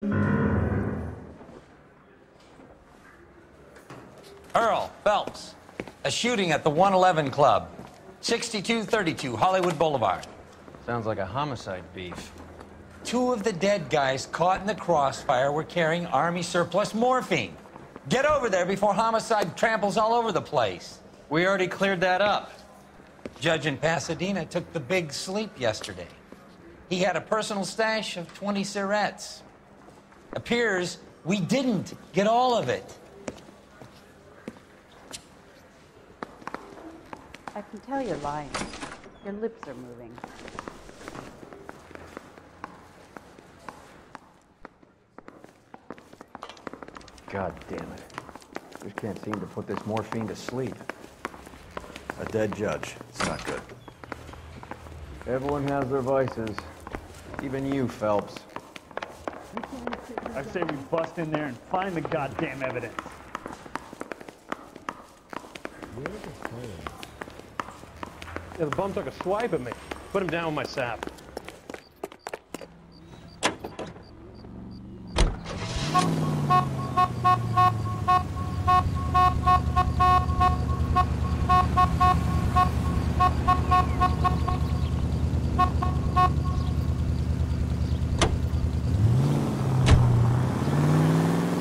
Earl Phelps, a shooting at the 111 Club, 6232 Hollywood Boulevard. Sounds like a homicide beef. Two of the dead guys caught in the crossfire were carrying Army surplus morphine. Get over there before homicide tramples all over the place. We already cleared that up. Judge in Pasadena took the big sleep yesterday. He had a personal stash of 20 cigarettes. Appears we didn't get all of it. I can tell you're lying. Your lips are moving. God damn it. Just can't seem to put this morphine to sleep. A dead judge. It's not good. Everyone has their vices. Even you, Phelps. I say we bust in there and find the goddamn evidence. Yeah, the bum took a swipe at me. Put him down with my sap.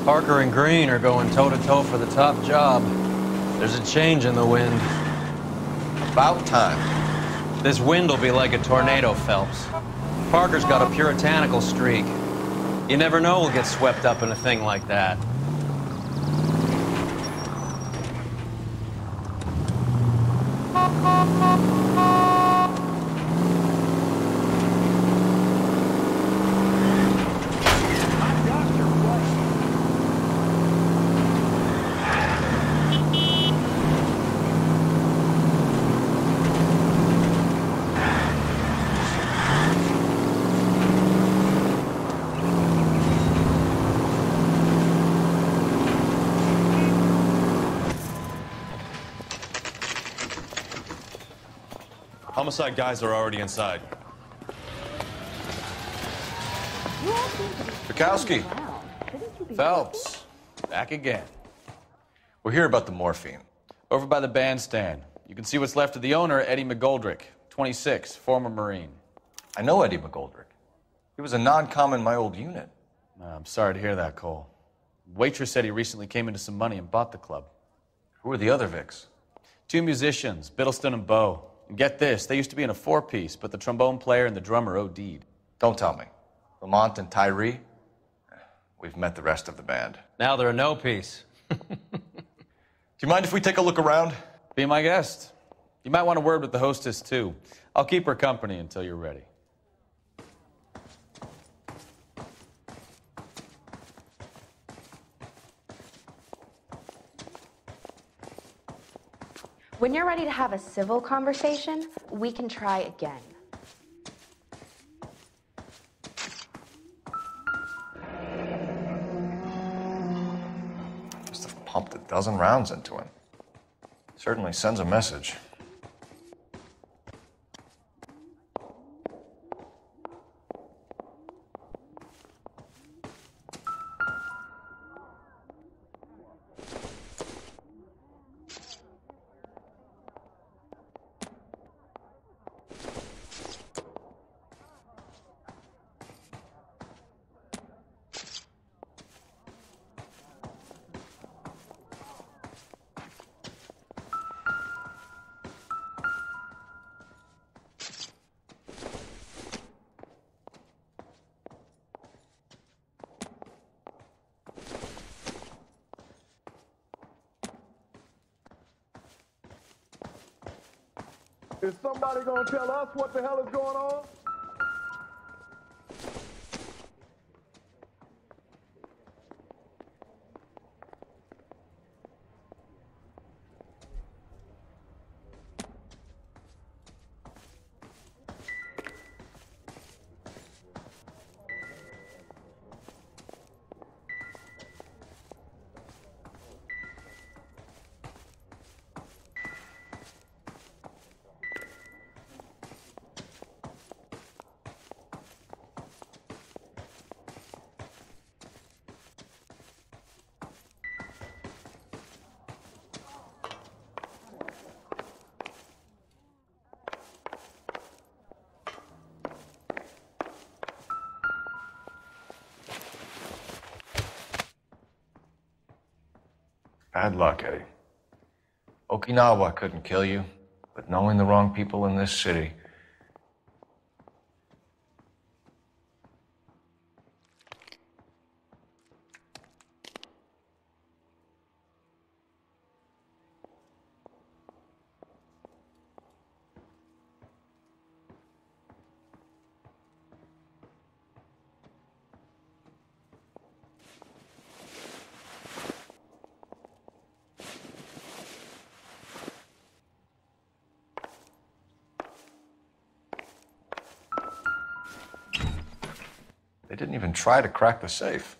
Parker and Green are going toe-to-toe for the top job. There's a change in the wind. About time. This wind will be like a tornado, Phelps. Parker's got a puritanical streak. You never know we'll get swept up in a thing like that. Homicide guys are already inside. Bukowski. Phelps. Back again. We're here about the morphine. Over by the bandstand. You can see what's left of the owner, Eddie McGoldrick, 26, former Marine. I know Eddie McGoldrick. He was a non-com in my old unit. I'm sorry to hear that, Cole. Waitress said he recently came into some money and bought the club. Who are the other Vics? Two musicians, Biddleston and Bowe. And get this, they used to be in a four-piece, but the trombone player and the drummer OD'd. Don't tell me. Lamont and Tyree? We've met the rest of the band. Now they're a no-piece. Do you mind if we take a look around? Be my guest. You might want a word with the hostess, too. I'll keep her company until you're ready. When you're ready to have a civil conversation, we can try again. Must have pumped a dozen rounds into him. Certainly sends a message. Is somebody gonna tell us what the hell is going on? Bad luck, Eddie. Okinawa couldn't kill you, but knowing the wrong people in this city... They didn't even try to crack the safe.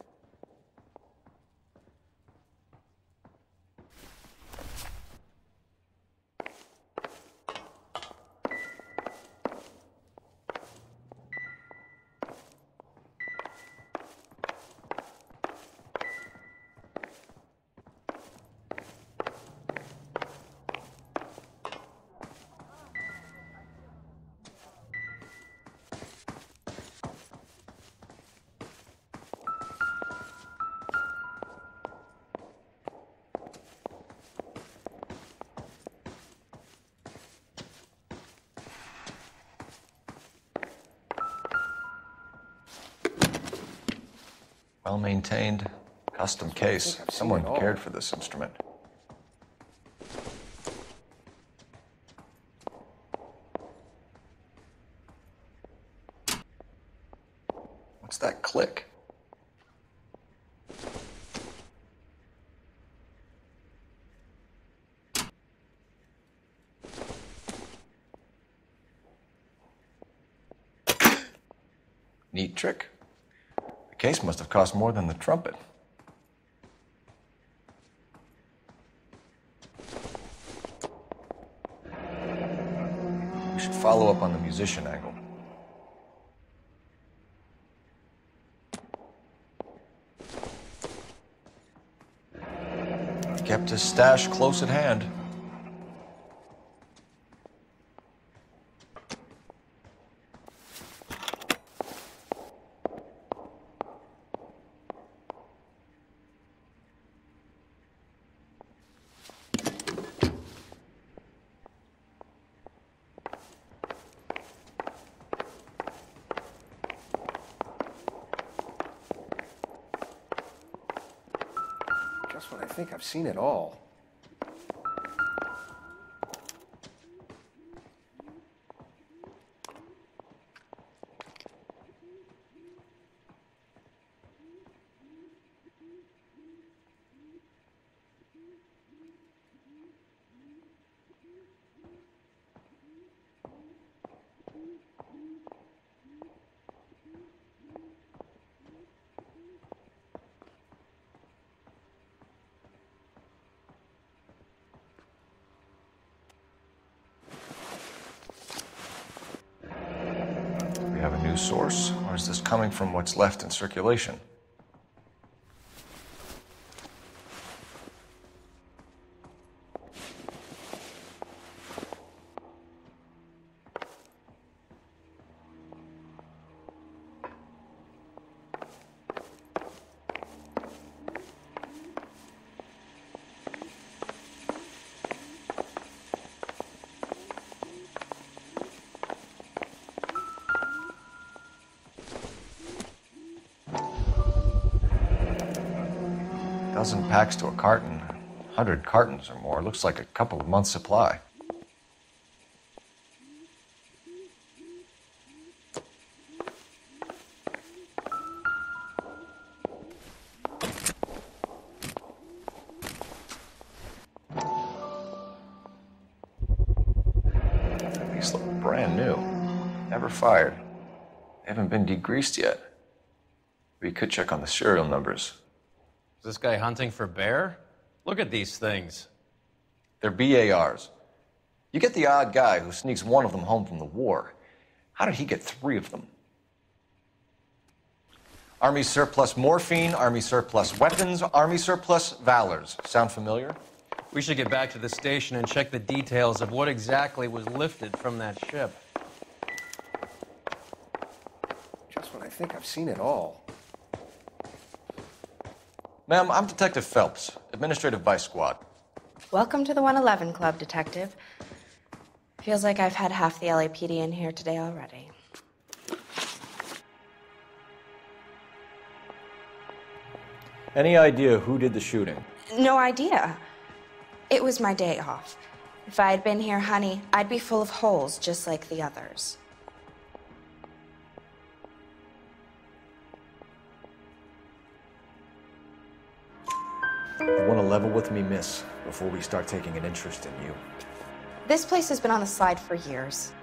Well-maintained, custom case. Someone cared for this instrument. What's that click? Neat trick. The case must have cost more than the trumpet. We should follow up on the musician angle. Kept his stash close at hand. Just when I think I've seen it all. We have a new source, or is this coming from what's left in circulation? Dozen packs to a carton, 100 cartons or more. Looks like a couple of months' supply. These look brand new. Never fired. They haven't been degreased yet. We could check on the serial numbers. Is this guy hunting for bear? Look at these things. They're BARs. You get the odd guy who sneaks one of them home from the war. How did he get 3 of them? Army surplus morphine, Army surplus weapons, Army surplus valors. Sound familiar? We should get back to the station and check the details of what exactly was lifted from that ship. Just when I think I've seen it all. Ma'am, I'm Detective Phelps, Administrative Vice Squad. Welcome to the 111 Club, Detective. Feels like I've had half the LAPD in here today already. Any idea who did the shooting? No idea. It was my day off. If I had been here, honey, I'd be full of holes just like the others. You want to level with me, miss, before we start taking an interest in you. This place has been on the slide for years.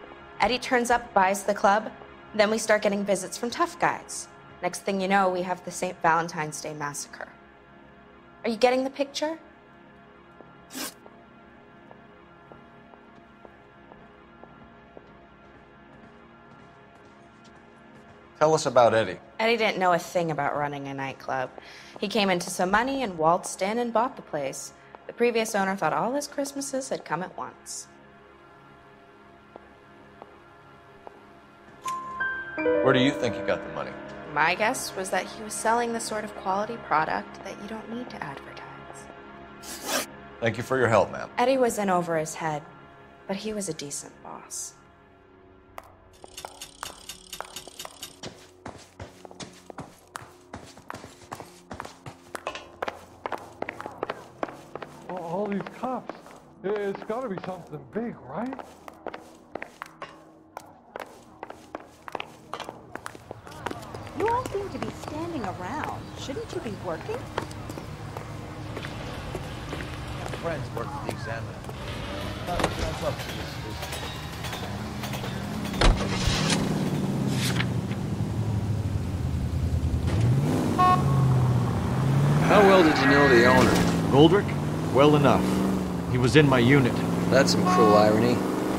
Eddie turns up, buys the club, then we start getting visits from tough guys. Next thing you know, we have the St. Valentine's Day massacre. Are you getting the picture? Tell us about Eddie. Eddie didn't know a thing about running a nightclub. He came into some money and waltzed in and bought the place. The previous owner thought all his Christmases had come at once. Where do you think he got the money? My guess was that he was selling the sort of quality product that you don't need to advertise. Thank you for your help, ma'am. Eddie was in over his head, but he was a decent boss. All these cops. It's gotta be something big, right? You all seem to be standing around. Shouldn't you be working? Friends work for the Examiner. That's up to this. How well did you know the owner? Goldrick? Well enough. He was in my unit. That's some cruel irony.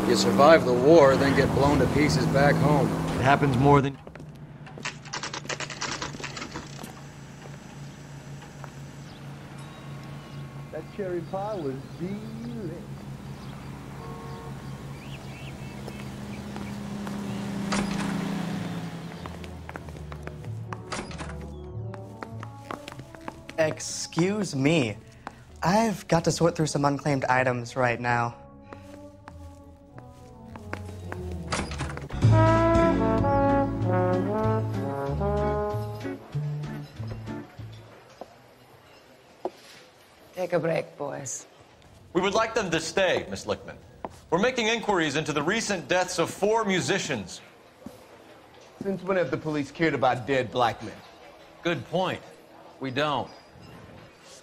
You survive the war, then get blown to pieces back home. It happens more than... That cherry pie was delicious. Excuse me. I've got to sort through some unclaimed items right now. Take a break, boys. We would like them to stay, Miss Lickman. We're making inquiries into the recent deaths of 4 musicians. Since when have the police cared about dead black men? Good point. We don't.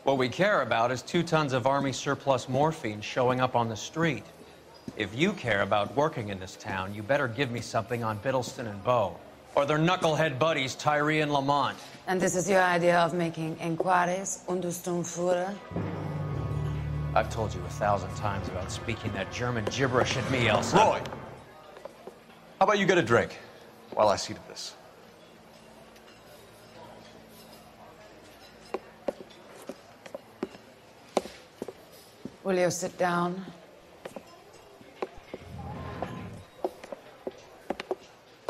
What we care about is 2 tons of Army surplus morphine showing up on the street. If you care about working in this town, you better give me something on Biddleston and Bow, or their knucklehead buddies Tyree and Lamont. And this is your idea of making inquiries, Untersturmführer? I've told you 1,000 times about speaking that German gibberish at me, Elsa. Roy! How about you get a drink while I see to this? Will you sit down?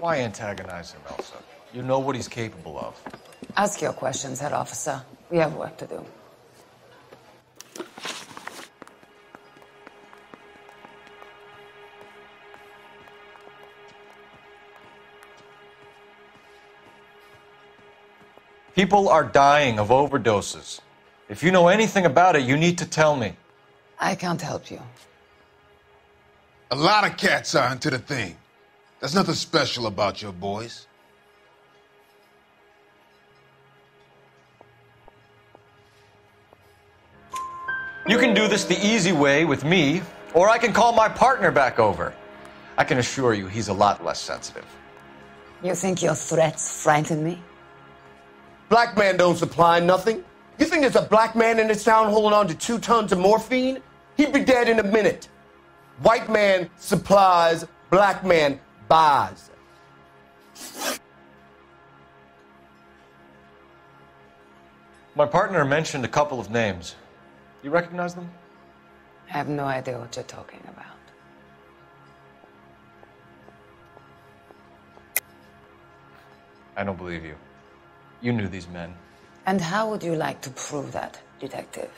Why antagonize him, Elsa? You know what he's capable of. Ask your questions, head officer. We have work to do. People are dying of overdoses. If you know anything about it, you need to tell me. I can't help you. A lot of cats are into the thing. There's nothing special about your boys. You can do this the easy way with me, or I can call my partner back over. I can assure you he's a lot less sensitive. You think your threats frighten me? Black man don't supply nothing. You think there's a black man in this town holding on to 2 tons of morphine? He'd be dead in a minute. White man supplies, black man buys. My partner mentioned a couple of names. You recognize them? I have no idea what you're talking about. I don't believe you. You knew these men. And how would you like to prove that, detective?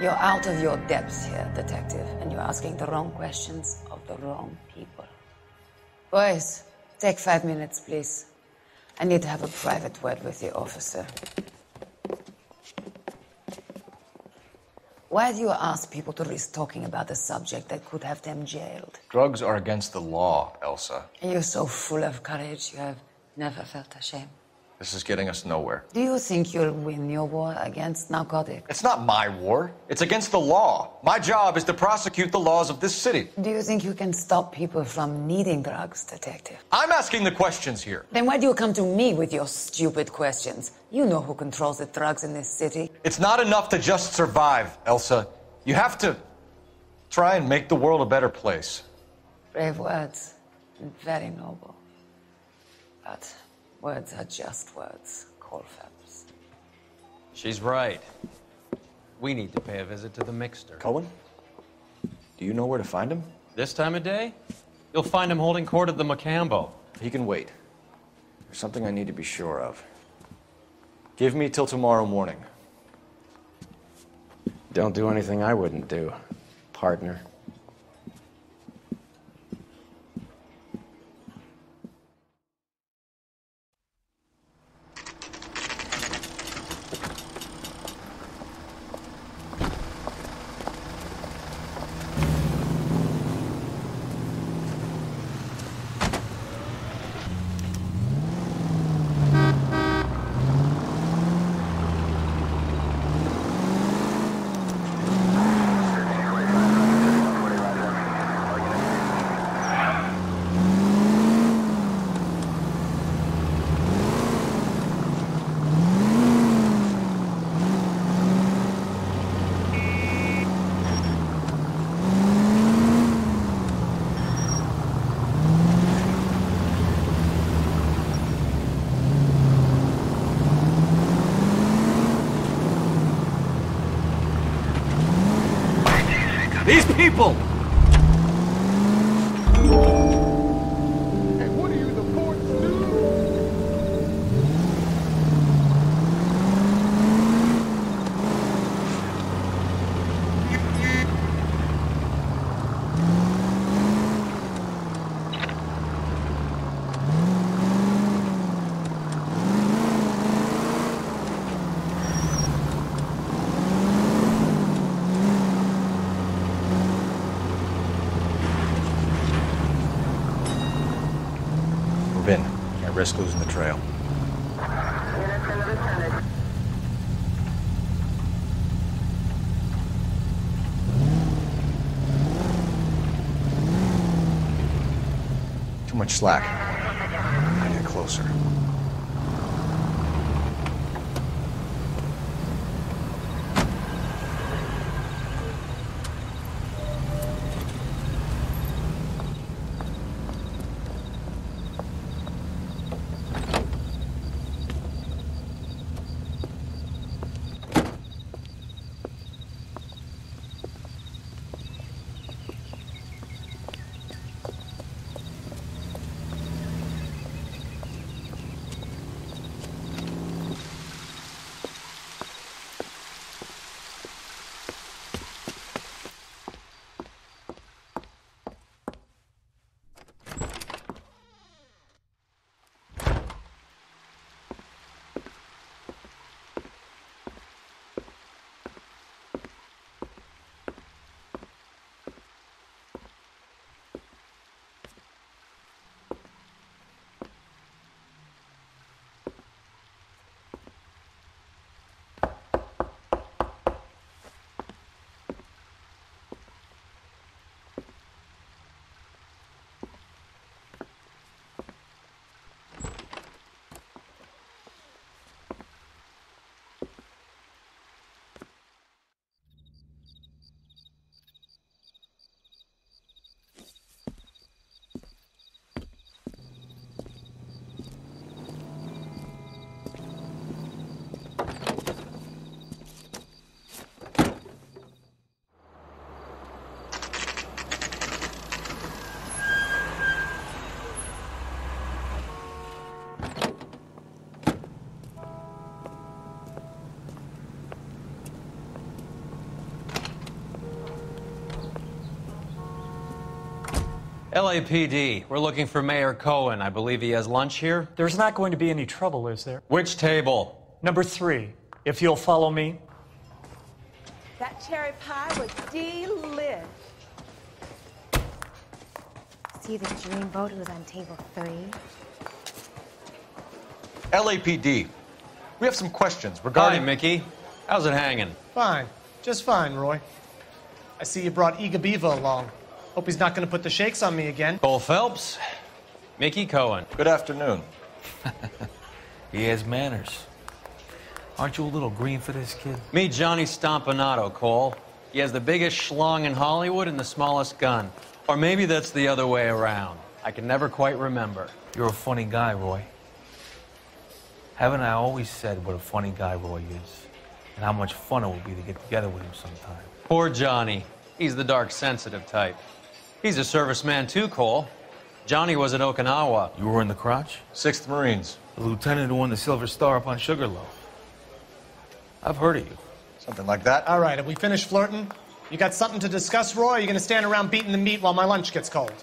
You're out of your depths here, detective, and you're asking the wrong questions of the wrong people. Boys, take 5 minutes, please. I need to have a private word with the officer. Why do you ask people to risk talking about a subject that could have them jailed? Drugs are against the law, Elsa. And you're so full of courage, you have never felt ashamed. This is getting us nowhere. Do you think you'll win your war against narcotics? It's not my war. It's against the law. My job is to prosecute the laws of this city. Do you think you can stop people from needing drugs, detective? I'm asking the questions here. Then why do you come to me with your stupid questions? You know who controls the drugs in this city. It's not enough to just survive, Elsa. You have to try and make the world a better place. Brave words, and very noble. But words are just words, Cole Phelps. She's right. We need to pay a visit to the Mixter. Cohen? Do you know where to find him? This time of day? You'll find him holding court at the Macambo. He can wait. There's something I need to be sure of. Give me till tomorrow morning. Don't do anything I wouldn't do, partner. These people! Hey, what are you, the fourth dude? Can't risk losing the trail. Too much slack. I get closer. LAPD, we're looking for Mayor Cohen. I believe he has lunch here. There's not going to be any trouble, is there? Which table? Number 3, if you'll follow me. That cherry pie was delish. See the dreamboat who's on table 3? LAPD. We have some questions regarding... Hi, Mickey. How's it hanging? Fine. Just fine, Roy. I see you brought Eager Beaver along. Hope he's not going to put the shakes on me again. Cole Phelps. Mickey Cohen. Good afternoon. He has manners. Aren't you a little green for this kid? Meet Johnny Stompanato, Cole. He has the biggest schlong in Hollywood and the smallest gun. Or maybe that's the other way around. I can never quite remember. You're a funny guy, Roy. Haven't I always said what a funny guy Roy is? And how much fun it would be to get together with him sometime. Poor Johnny. He's the dark, sensitive type. He's a serviceman too, Cole. Johnny was at Okinawa. You were in the crotch? 6th Marines. The lieutenant who won the Silver Star up on Sugarloaf. I've heard of you. Something like that. All right, have we finished flirting? You got something to discuss, Roy, or are you going to stand around beating the meat while my lunch gets cold?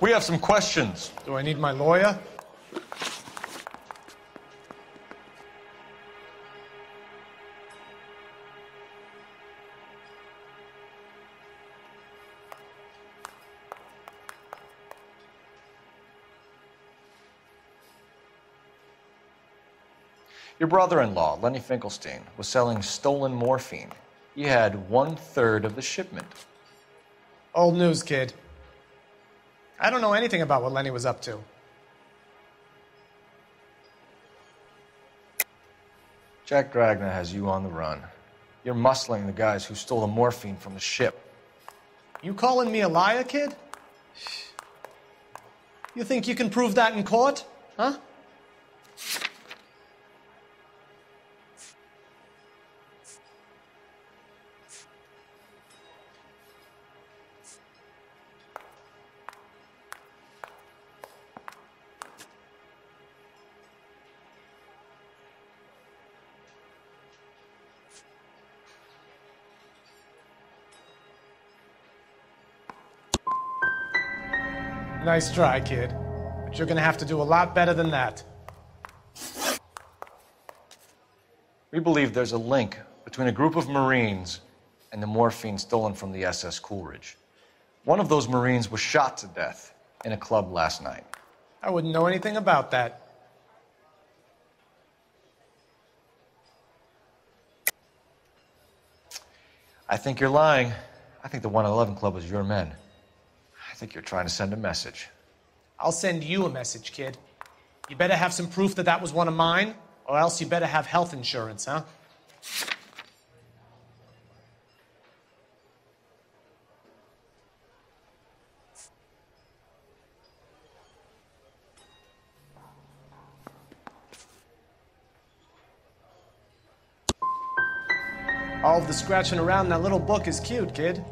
We have some questions. Do I need my lawyer? Your brother-in-law, Lenny Finkelstein, was selling stolen morphine. He had 1/3 of the shipment. Old news, kid. I don't know anything about what Lenny was up to. Jack Dragna has you on the run. You're muscling the guys who stole the morphine from the ship. You calling me a liar, kid? You think you can prove that in court? Huh? Nice try, kid. But you're gonna have to do a lot better than that. We believe there's a link between a group of Marines and the morphine stolen from the SS Coolidge. One of those Marines was shot to death in a club last night. I wouldn't know anything about that. I think you're lying. I think the 111 Club was your men. I think you're trying to send a message. I'll send you a message, kid. You better have some proof that that was one of mine, or else you better have health insurance, huh? All of the scratching around in that little book is cute, kid.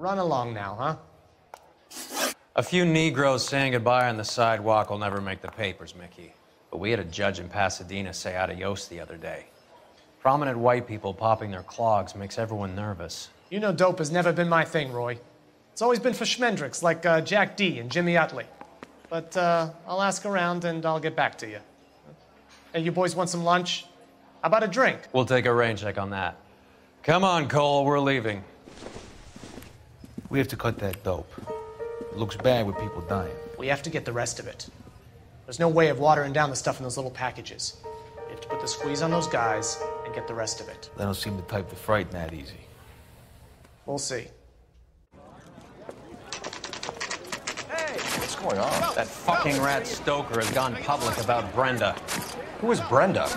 Run along now, huh? A few Negroes saying goodbye on the sidewalk will never make the papers, Mickey. But we had a judge in Pasadena say adios the other day. Prominent white people popping their clogs makes everyone nervous. You know dope has never been my thing, Roy. It's always been for schmendricks like Jack D. and Jimmy Utley. But I'll ask around and I'll get back to you. Hey, you boys want some lunch? How about a drink? We'll take a rain check on that. Come on, Cole, we're leaving. We have to cut that dope. It looks bad with people dying. We have to get the rest of it. There's no way of watering down the stuff in those little packages. You have to put the squeeze on those guys and get the rest of it. They don't seem the type to frighten that easy. We'll see. What's going on? That fucking rat Stoker has gone public about Brenda. Who is Brenda?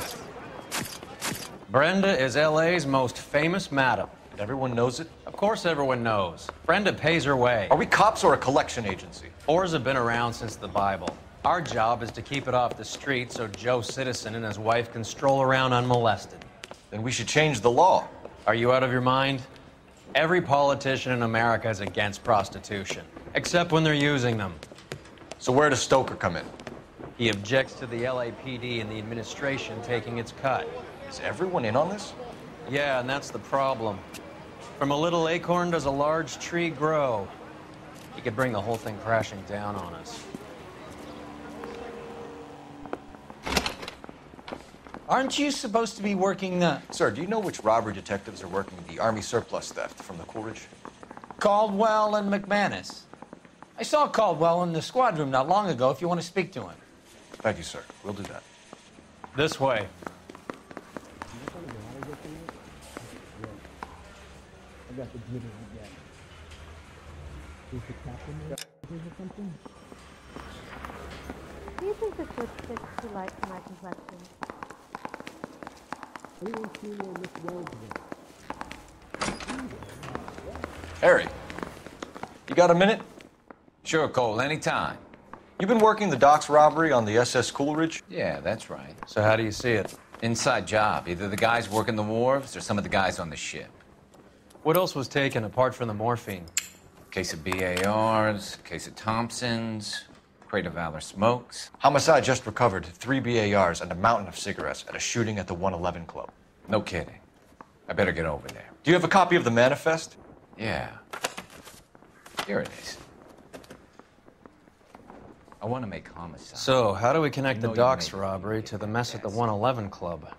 Brenda is LA's most famous madam. And everyone knows it? Of course everyone knows. Brenda pays her way. Are we cops or a collection agency? Whores have been around since the Bible. Our job is to keep it off the street so Joe Citizen and his wife can stroll around unmolested. Then we should change the law. Are you out of your mind? Every politician in America is against prostitution, except when they're using them. So where does Stoker come in? He objects to the LAPD and the administration taking its cut. Is everyone in on this? Yeah, and that's the problem. From a little acorn does a large tree grow. He could bring the whole thing crashing down on us. Aren't you supposed to be working the... Sir, do you know which robbery detectives are working the Army surplus theft from the Coolidge? Caldwell and McManus. I saw Caldwell in the squad room not long ago if you want to speak to him. Thank you, sir. We'll do that. This way. I got the glitter again. Is the captain there or something? Do you think this lipstick's too light for my complexion? Anyone seen where Miss Wells went? Harry, you got a minute? Sure, Cole, anytime. You've been working the docks robbery on the SS Coolidge? Yeah, that's right. So how do you see it? Inside job. Either the guys working the wharves or some of the guys on the ship. What else was taken apart from the morphine? Case of BARs, case of Thompsons, crate of Valor smokes. Homicide just recovered 3 BARs and a mountain of cigarettes at a shooting at the 111 Club. No kidding. I better get over there. Do you have a copy of the manifest? Yeah. Here it is. I want to make homicide. So, how do we connect You know the you docks made it. robbery to the mess at the 111 Club?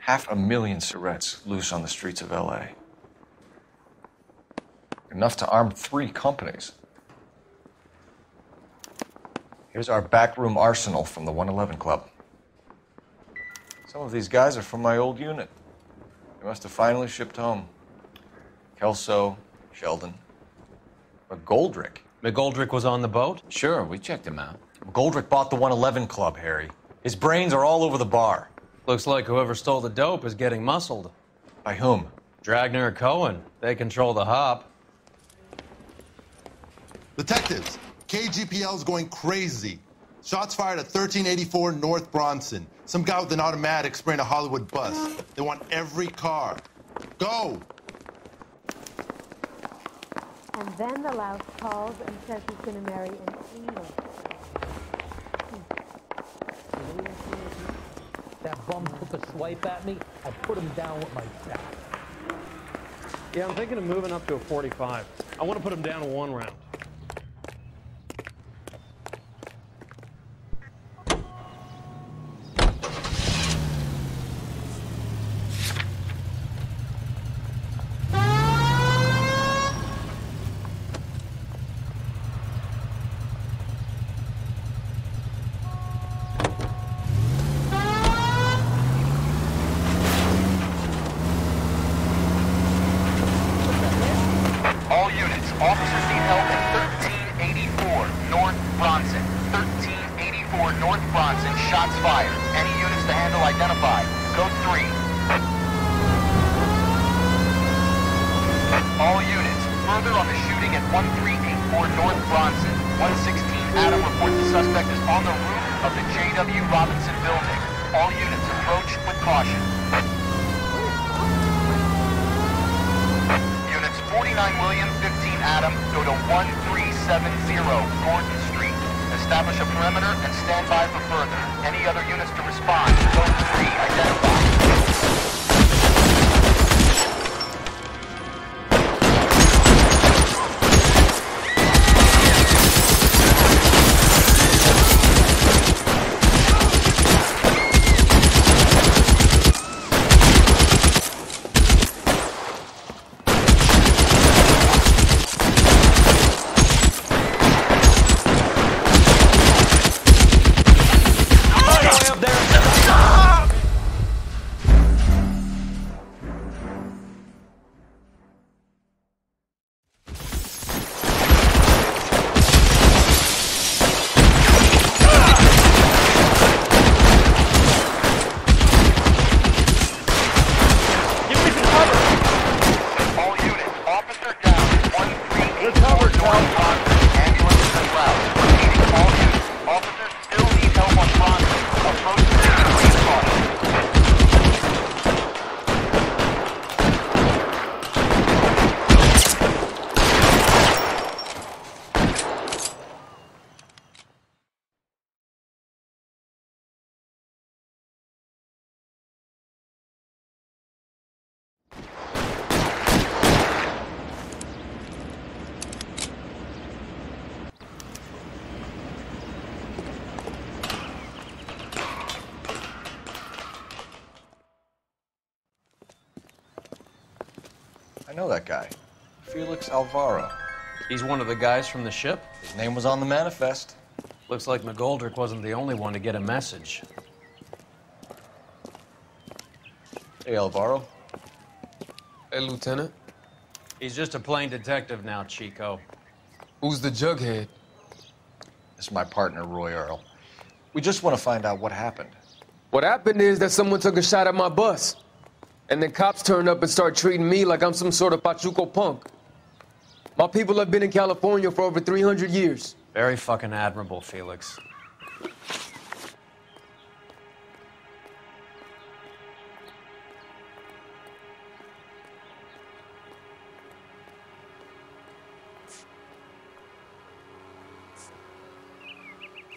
$500,000 cigarettes loose on the streets of LA. Enough to arm 3 companies. Here's our backroom arsenal from the 111 Club. Some of these guys are from my old unit. They must have finally shipped home. Kelso, Sheldon, McGoldrick. McGoldrick was on the boat? Sure, we checked him out. McGoldrick bought the 111 Club, Harry. His brains are all over the bar. Looks like whoever stole the dope is getting muscled. By whom? Dragner or Cohen. They control the hop. Detectives, KGPL's going crazy. Shots fired at 1384 North Bronson. Some guy with an automatic spraying a Hollywood bus. They want every car. Go! And then the louse calls and says he's going to marry an angel. That bum took a swipe at me. I put him down with my back. Yeah, I'm thinking of moving up to a 45. I want to put him down in 1 round. All units, officers need help at 1384 North Bronson. 1384 North Bronson, shots fired. Any units to handle identified. Code 3. All units, further on the shooting at 1384 North Bronson. 116 Adam reports the suspect is on the roof of the J.W. Robinson building. All units approach with caution. 49 William, 15 Adam, go to 1370 Gordon Street. Establish a perimeter and stand by for further. Any other units to respond. Code 3, identify. know that guy. Felix Alvaro. He's one of the guys from the ship? His name was on the manifest. Looks like McGoldrick wasn't the only one to get a message. Hey, Alvaro. Hey, Lieutenant. He's just a plain detective now, Chico. Who's the jughead? This is my partner, Roy Earl. We just want to find out what happened. What happened is that someone took a shot at my bus. And then cops turned up and started treating me like I'm some sort of Pachuco punk. My people have been in California for over 300 years. Very fucking admirable, Felix.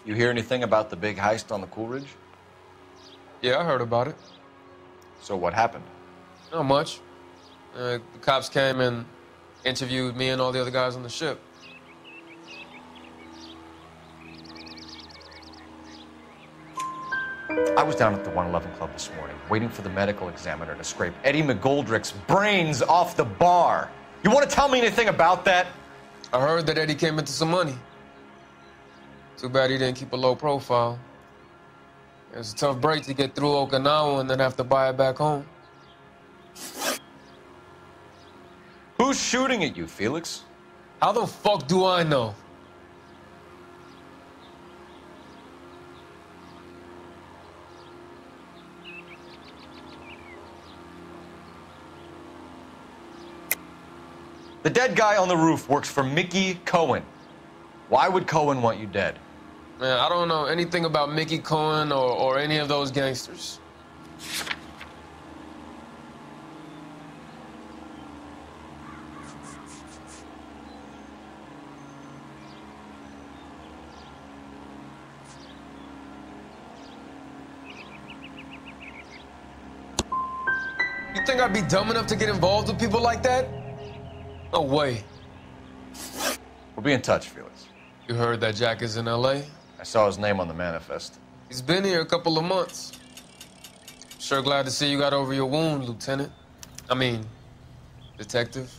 You hear anything about the big heist on the Coolidge? Yeah, I heard about it. So what happened? Not much. The cops came and interviewed me and all the other guys on the ship. I was down at the 111 Club this morning, waiting for the medical examiner to scrape Eddie McGoldrick's brains off the bar. You want to tell me anything about that? I heard that Eddie came into some money. Too bad he didn't keep a low profile. It was a tough break to get through Okinawa and then have to buy it back home. Who's shooting at you, Felix? How the fuck do I know? The dead guy on the roof works for Mickey Cohen. Why would Cohen want you dead? Man, I don't know anything about Mickey Cohen or any of those gangsters. You think I'd be dumb enough to get involved with people like that? No way. We'll be in touch, Felix. You heard that Jack is in L.A.? I saw his name on the manifest. He's been here a couple of months. Sure glad to see you got over your wound, Lieutenant. I mean, Detective.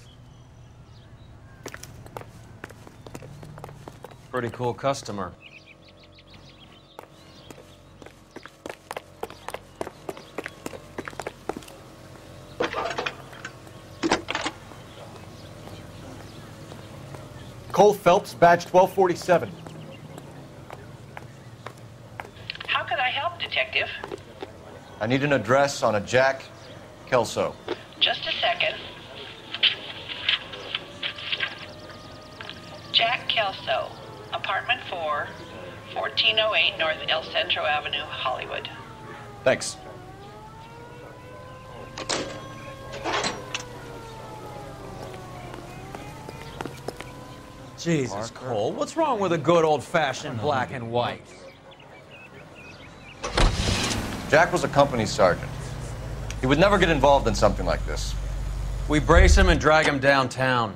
Pretty cool customer. Cole Phelps, badge 1247. How could I help, Detective? I need an address on a Jack Kelso. Just a second. Jack Kelso, apartment 4, 1408 North El Centro Avenue, Hollywood. Thanks. Jesus, Cole, what's wrong with a good old-fashioned black and white? Jack was a company sergeant. He would never get involved in something like this. We brace him and drag him downtown.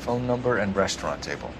phone number, and restaurant table.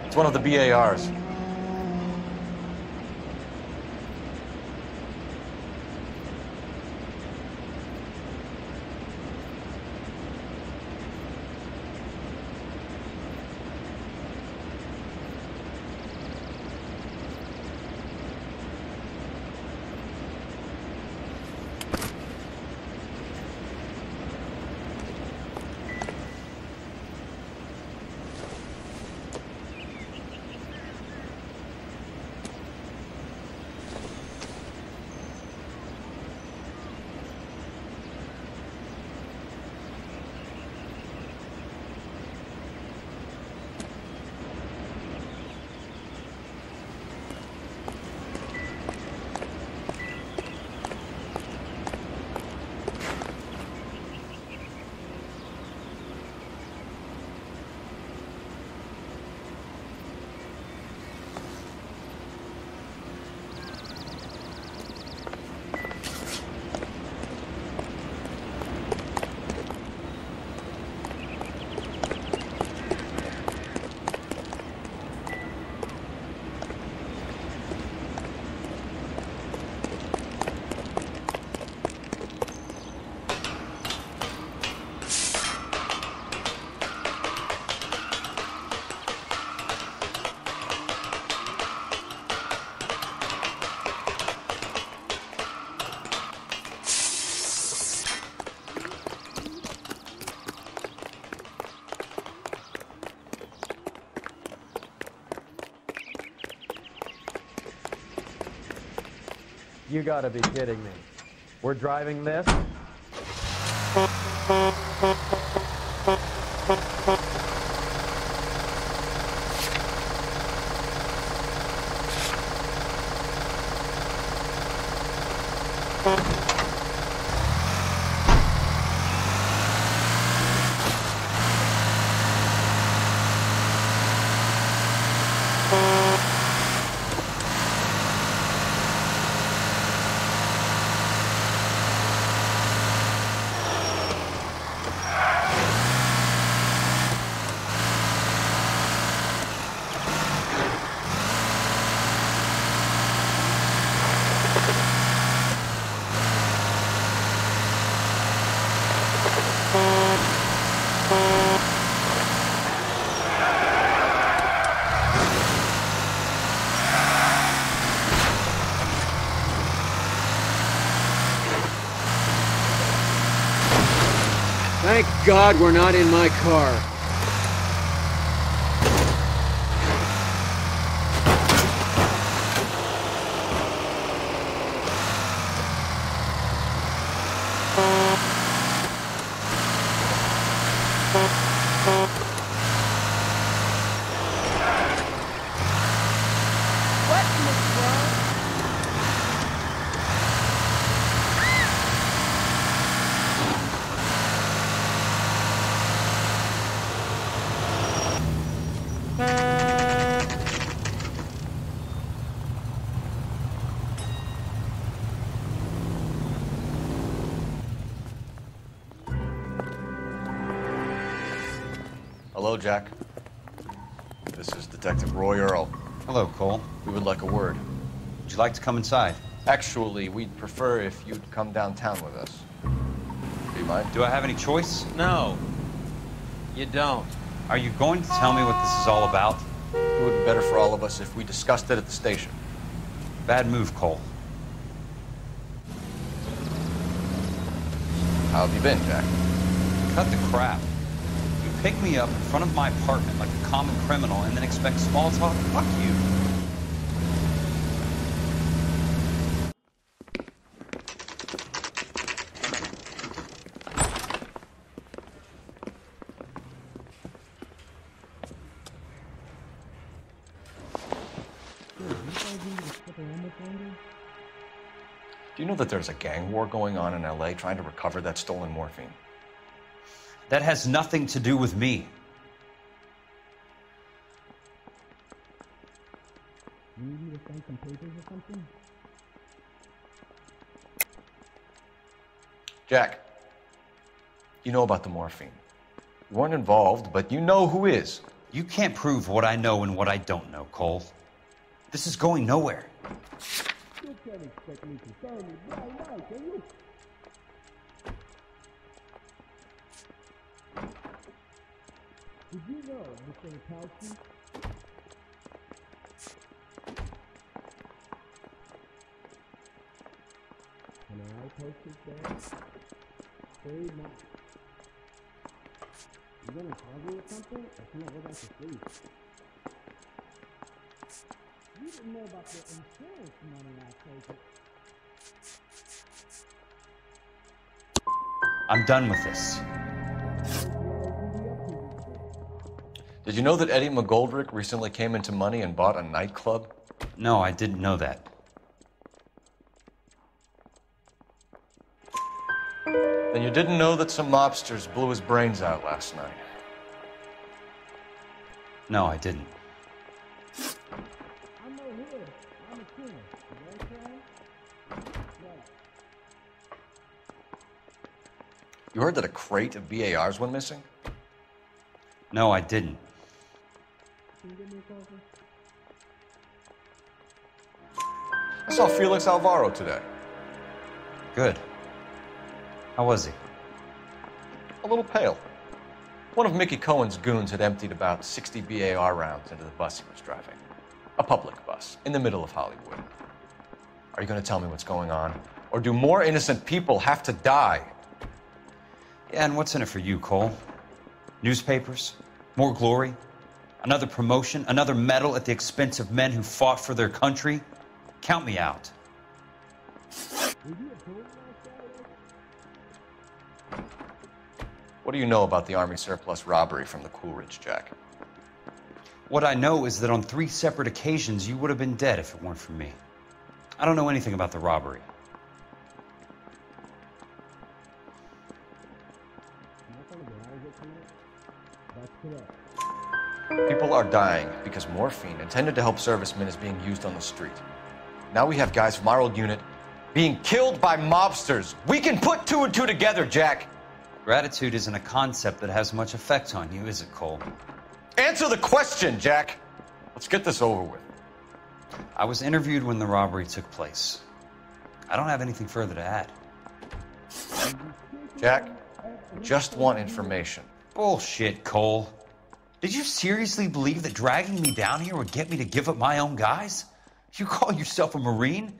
It's one of the BARs. You gotta be kidding me. We're driving this? Thank God we're not in my car. What in the world? Hello, Jack. This is Detective Roy Earl. Hello, Cole. We would like a word. Would you like to come inside? Actually, we'd prefer if you'd come downtown with us. Do you mind? Do I have any choice? No, you don't. Are you going to tell me what this is all about? It would be better for all of us if we discussed it at the station. Bad move, Cole. How have you been, Jack? Cut the crap. You pick me up in front of my apartment like a common criminal and then expect small talk? Fuck you. Do you know that there's a gang war going on in LA trying to recover that stolen morphine? That has nothing to do with me. You need me to sign some papers or something? Jack, you know about the morphine. You weren't involved, but you know who is. You can't prove what I know and what I don't know, Cole. This is going nowhere. You can't expect me to tell you right now, can you? Did you know Mr. Mikowski? Can I post this down? Very much. You gonna call me or something? Or can I go back to sleep? You didn't know about the insurance money I take it. I'm done with this. Did you know that Eddie McGoldrick recently came into money and bought a nightclub? No, I didn't know that. Then you didn't know that some mobsters blew his brains out last night? No, I didn't. I'm no hood. I'm a killer. You understand? Yeah. You heard that a crate of BARs went missing? No, I didn't. Can you give me a coffee? I saw Felix Alvaro today. Good. How was he? A little pale. One of Mickey Cohen's goons had emptied about 60 BAR rounds into the bus he was driving. A public bus, in the middle of Hollywood. Are you going to tell me what's going on? Or do more innocent people have to die? Yeah, and what's in it for you, Cole? Newspapers? More glory? Another promotion? Another medal at the expense of men who fought for their country? Count me out. What do you know about the Army surplus robbery from the Coolidge, Jack? What I know is that on 3 separate occasions you would have been dead if it weren't for me. I don't know anything about the robbery. People are dying because morphine intended to help servicemen is being used on the street. Now we have guys from our old unit being killed by mobsters. We can put 2 and 2 together, Jack. Gratitude isn't a concept that has much effect on you, is it, Cole? Answer the question, Jack. Let's get this over with. I was interviewed when the robbery took place. I don't have anything further to add. Jack, I just want information. Bullshit, Cole. Did you seriously believe that dragging me down here would get me to give up my own guys? You call yourself a Marine?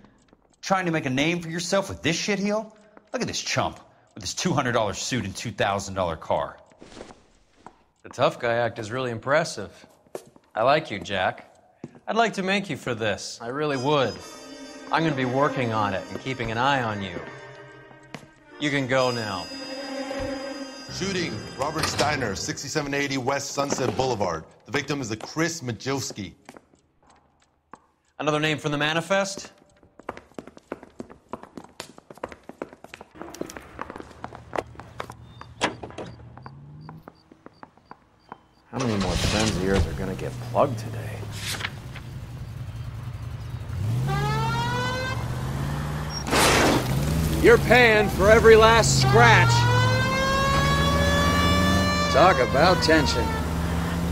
Trying to make a name for yourself with this shitheel? Look at this chump with his $200 suit and $2,000 car. The tough guy act is really impressive. I like you, Jack. I'd like to make you for this. I really would. I'm going to be working on it and keeping an eye on you. You can go now. Shooting, Robert Steiner, 6780 West Sunset Boulevard. The victim is a Chris Majowski. Another name from the manifest? How many more friends of yours are gonna get plugged today? You're paying for every last scratch. Talk about tension.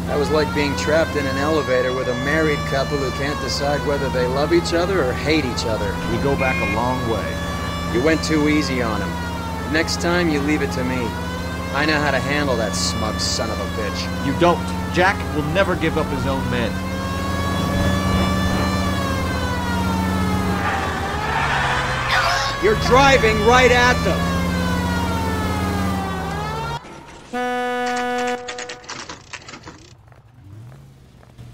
That was like being trapped in an elevator with a married couple who can't decide whether they love each other or hate each other. We go back a long way. You went too easy on him. Next time, you leave it to me. I know how to handle that smug son of a bitch. You don't. Jack will never give up his own men. You're driving right at them.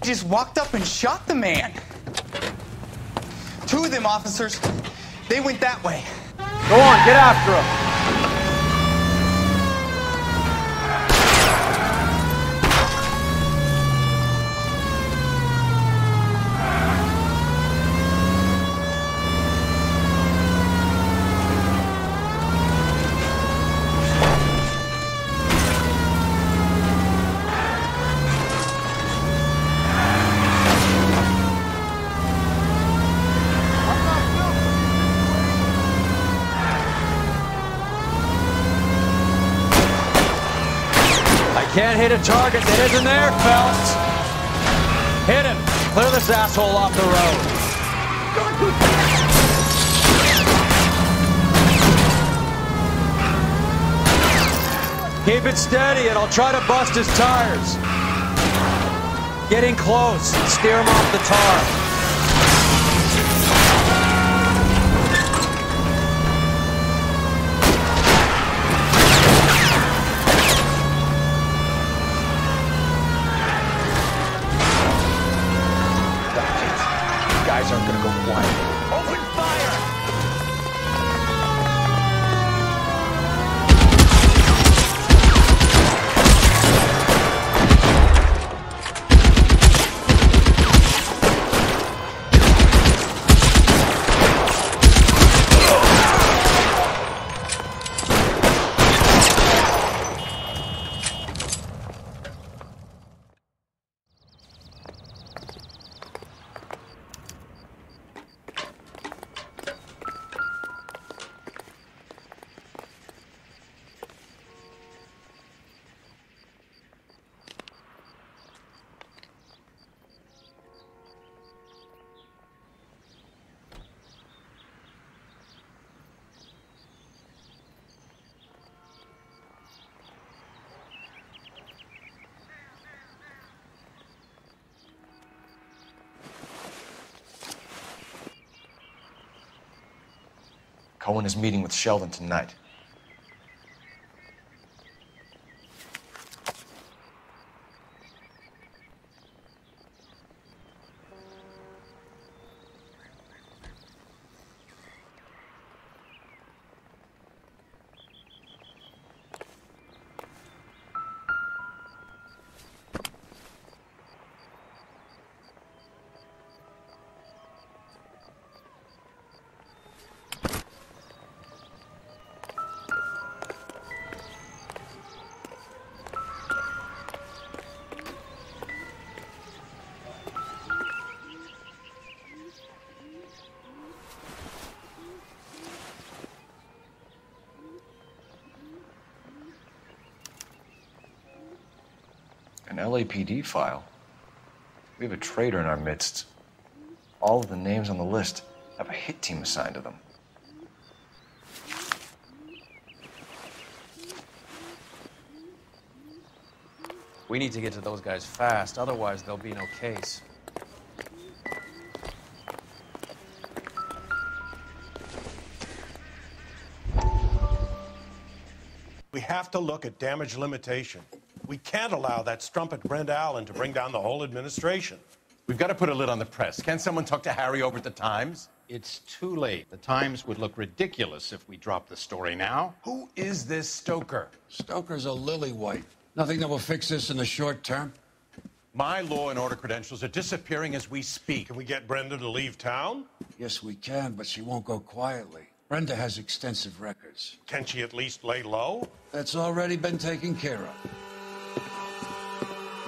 Just walked up and shot the man. 2 of them officers, they went that way. Go on, get after him. can't hit a target that isn't there, Phelps. Hit him. Clear this asshole off the road. Keep it steady and I'll try to bust his tires. Getting close. Steer him off the tar. Guys aren't gonna go quiet. Open fire! Cohen is meeting with Sheldon tonight. An LAPD file? We have a traitor in our midst. All of the names on the list have a hit team assigned to them. We need to get to those guys fast, otherwise there'll be no case. We have to look at damage limitation. We can't allow that strumpet Brent Allen to bring down the whole administration. We've got to put a lid on the press. Can someone talk to Harry over at the Times? It's too late. The Times would look ridiculous if we dropped the story now. Who is this Stoker? Stoker's a lily-white. Nothing that will fix this in the short term. My law and order credentials are disappearing as we speak. Can we get Brenda to leave town? Yes, we can, but she won't go quietly. Brenda has extensive records. Can she at least lay low? That's already been taken care of.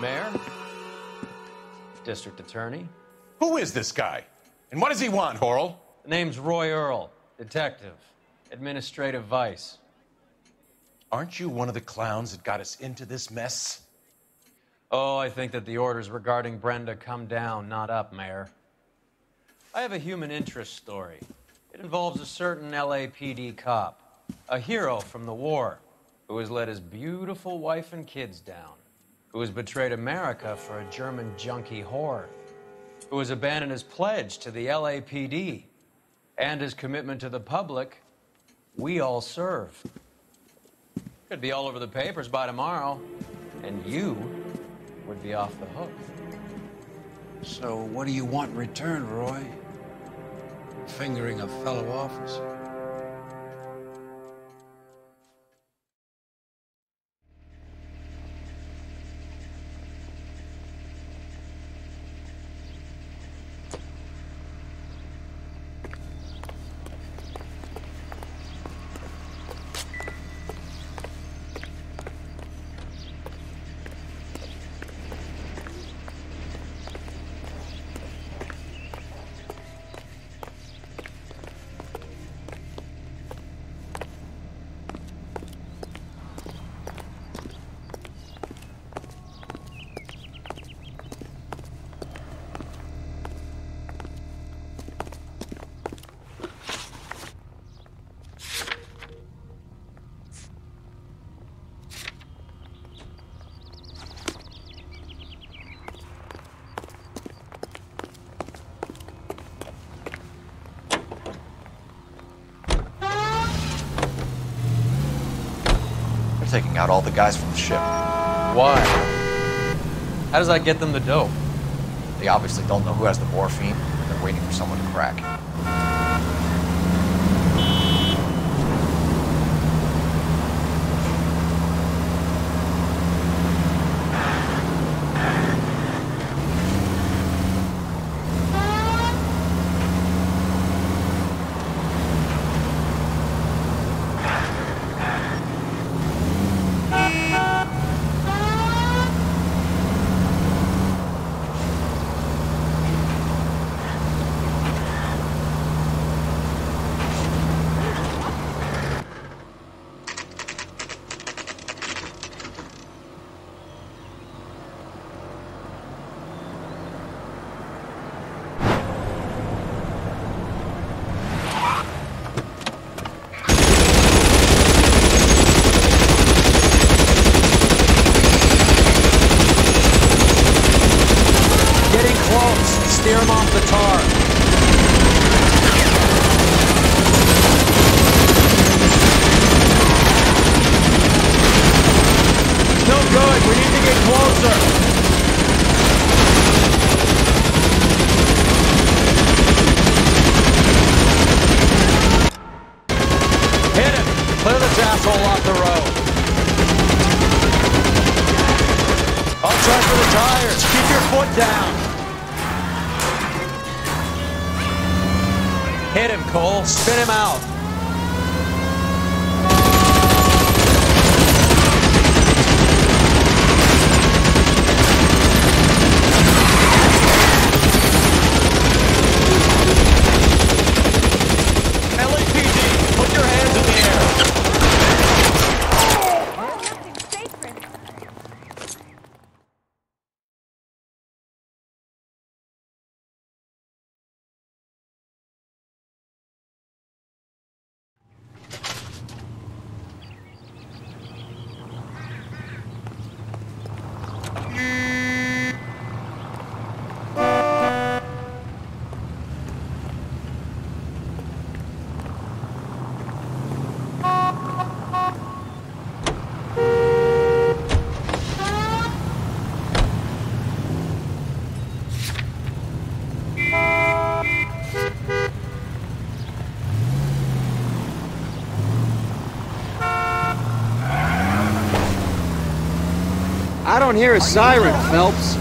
Mayor? District Attorney? Who is this guy? And what does he want, Horrell? The name's Roy Earl, detective, administrative vice. Aren't you one of the clowns that got us into this mess? Oh, I think that the orders regarding Brenda come down, not up, Mayor. I have a human interest story. It involves a certain LAPD cop, a hero from the war, who has let his beautiful wife and kids down, who has betrayed America for a German junkie whore, who has abandoned his pledge to the LAPD and his commitment to the public. We all serve. Could be all over the papers by tomorrow, and you would be off the hook. So what do you want in return, Roy? Fingering a fellow officer. taking out all the guys from the ship. Why? How does that get them the dope? They obviously don't know who has the morphine. They're waiting for someone to crack. Steer him off the tar. No good. We need to get closer. Hit him. Clear this asshole off the road. I'll try for the tires. Keep your foot down. Hit him, Cole. Spin him out. LAPD, put your hands in the air. I don't hear a siren, Phelps.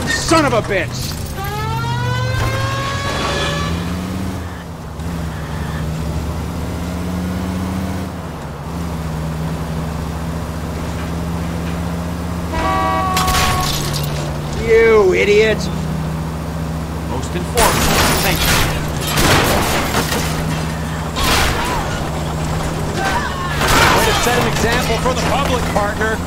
Son of a bitch! You idiot! Most informative. Thank you. Way to set an example for the public, partner.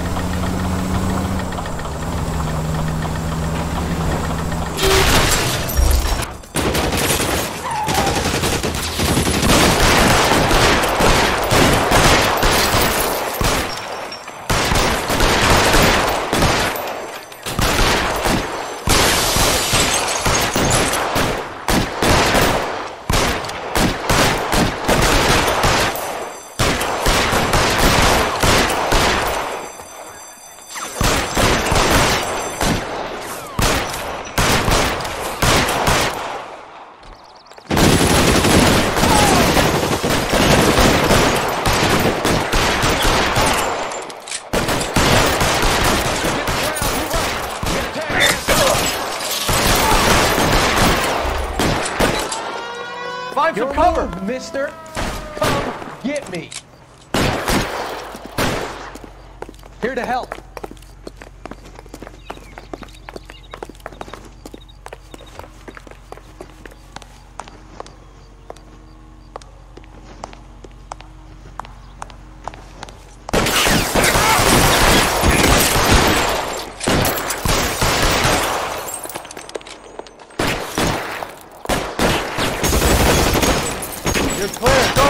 Find some cover, mister. Come get me. Here to help. You're clear. Go!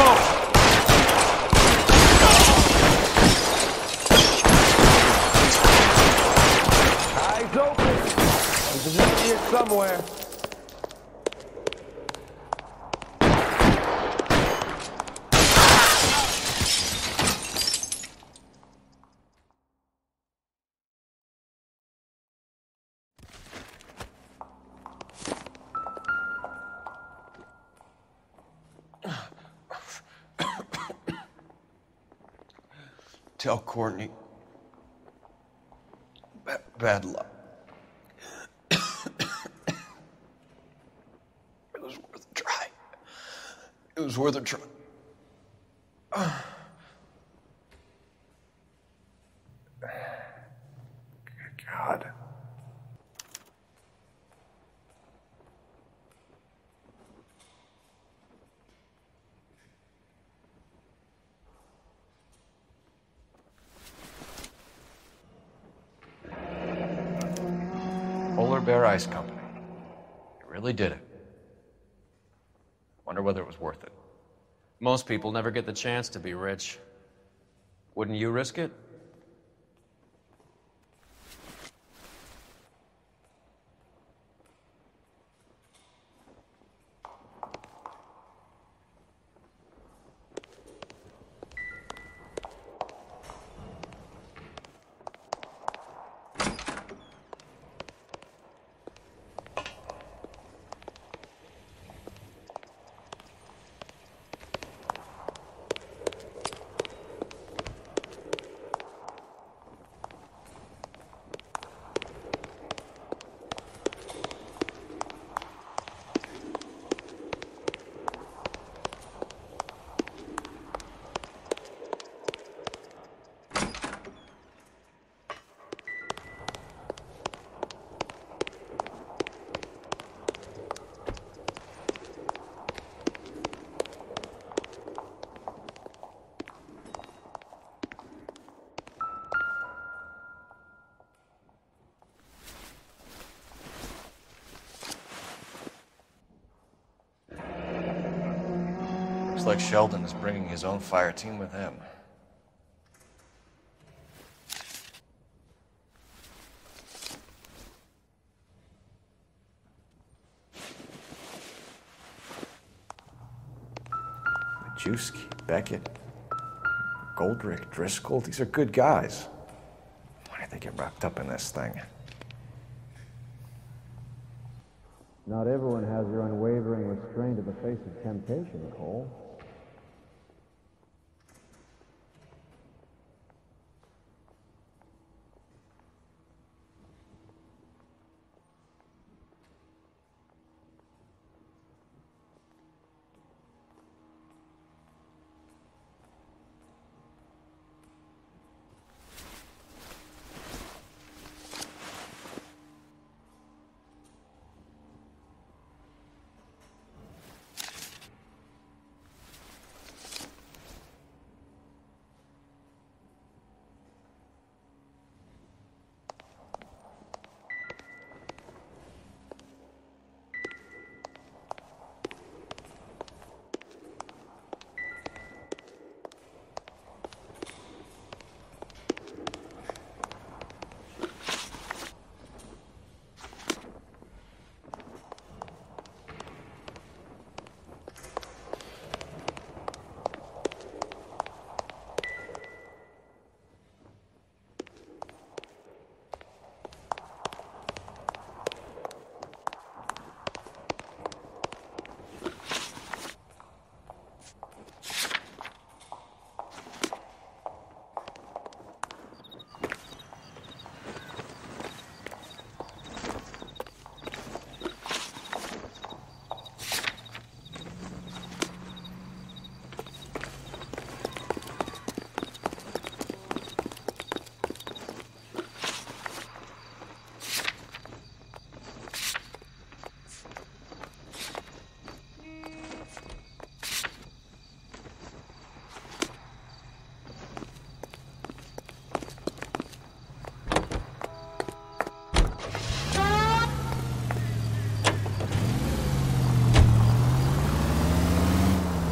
Tell Courtney. Bad luck. It was worth a try. It was worth a try. God. Polar Bear Ice Company. You really did it. Wonder whether it was worth it. Most people never get the chance to be rich. Wouldn't you risk it? Looks like Sheldon is bringing his own fire team with him. Majewski, Beckett, Goldrick, Driscoll, these are good guys. Why did they get wrapped up in this thing? Not everyone has your unwavering restraint in the face of temptation, Cole.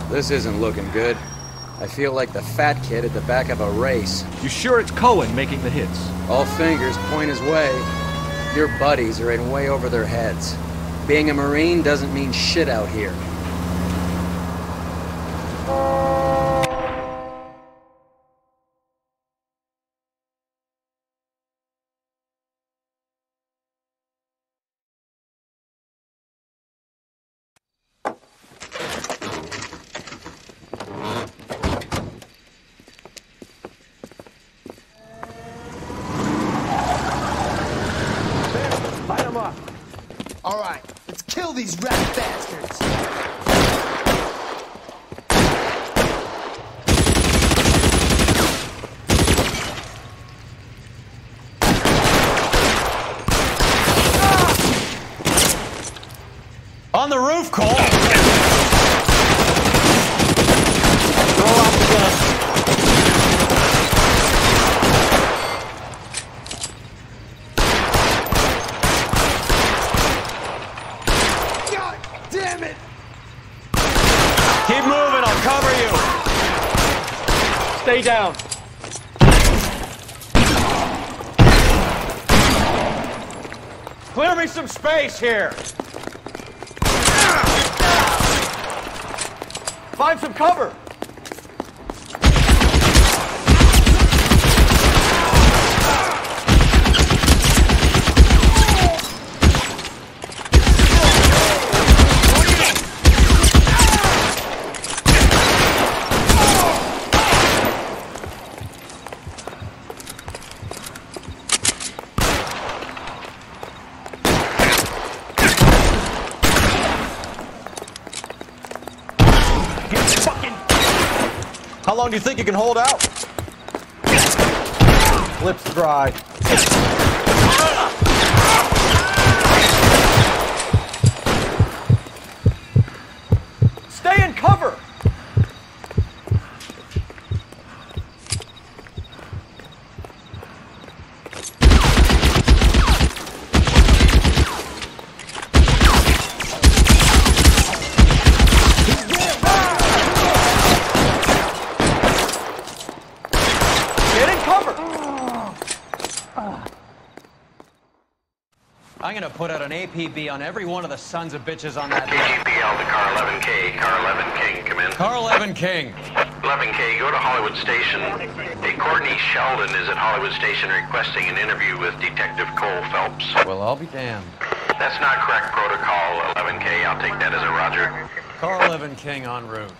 This isn't looking good. I feel like the fat kid at the back of a race. You sure it's Cohen making the hits? All fingers point his way. Your buddies are in way over their heads. Being a Marine doesn't mean shit out here. these rat bastards! On the roof, Cole! Throw out the gun. God damn it! Keep moving, I'll cover you. Stay down. Clear me some space here. Find some cover. How long do you think you can hold out? Lips dry. Stay in cover! I'm gonna put out an APB on every one of the sons of bitches on that list. KGPL to car 11K. Car 11 King, come in. Car 11 King. 11K, go to Hollywood Station. Hey, Courtney Sheldon is at Hollywood Station requesting an interview with Detective Cole Phelps. Well, I'll be damned. That's not correct protocol, 11K. I'll take that as a roger. Car 11 King en route.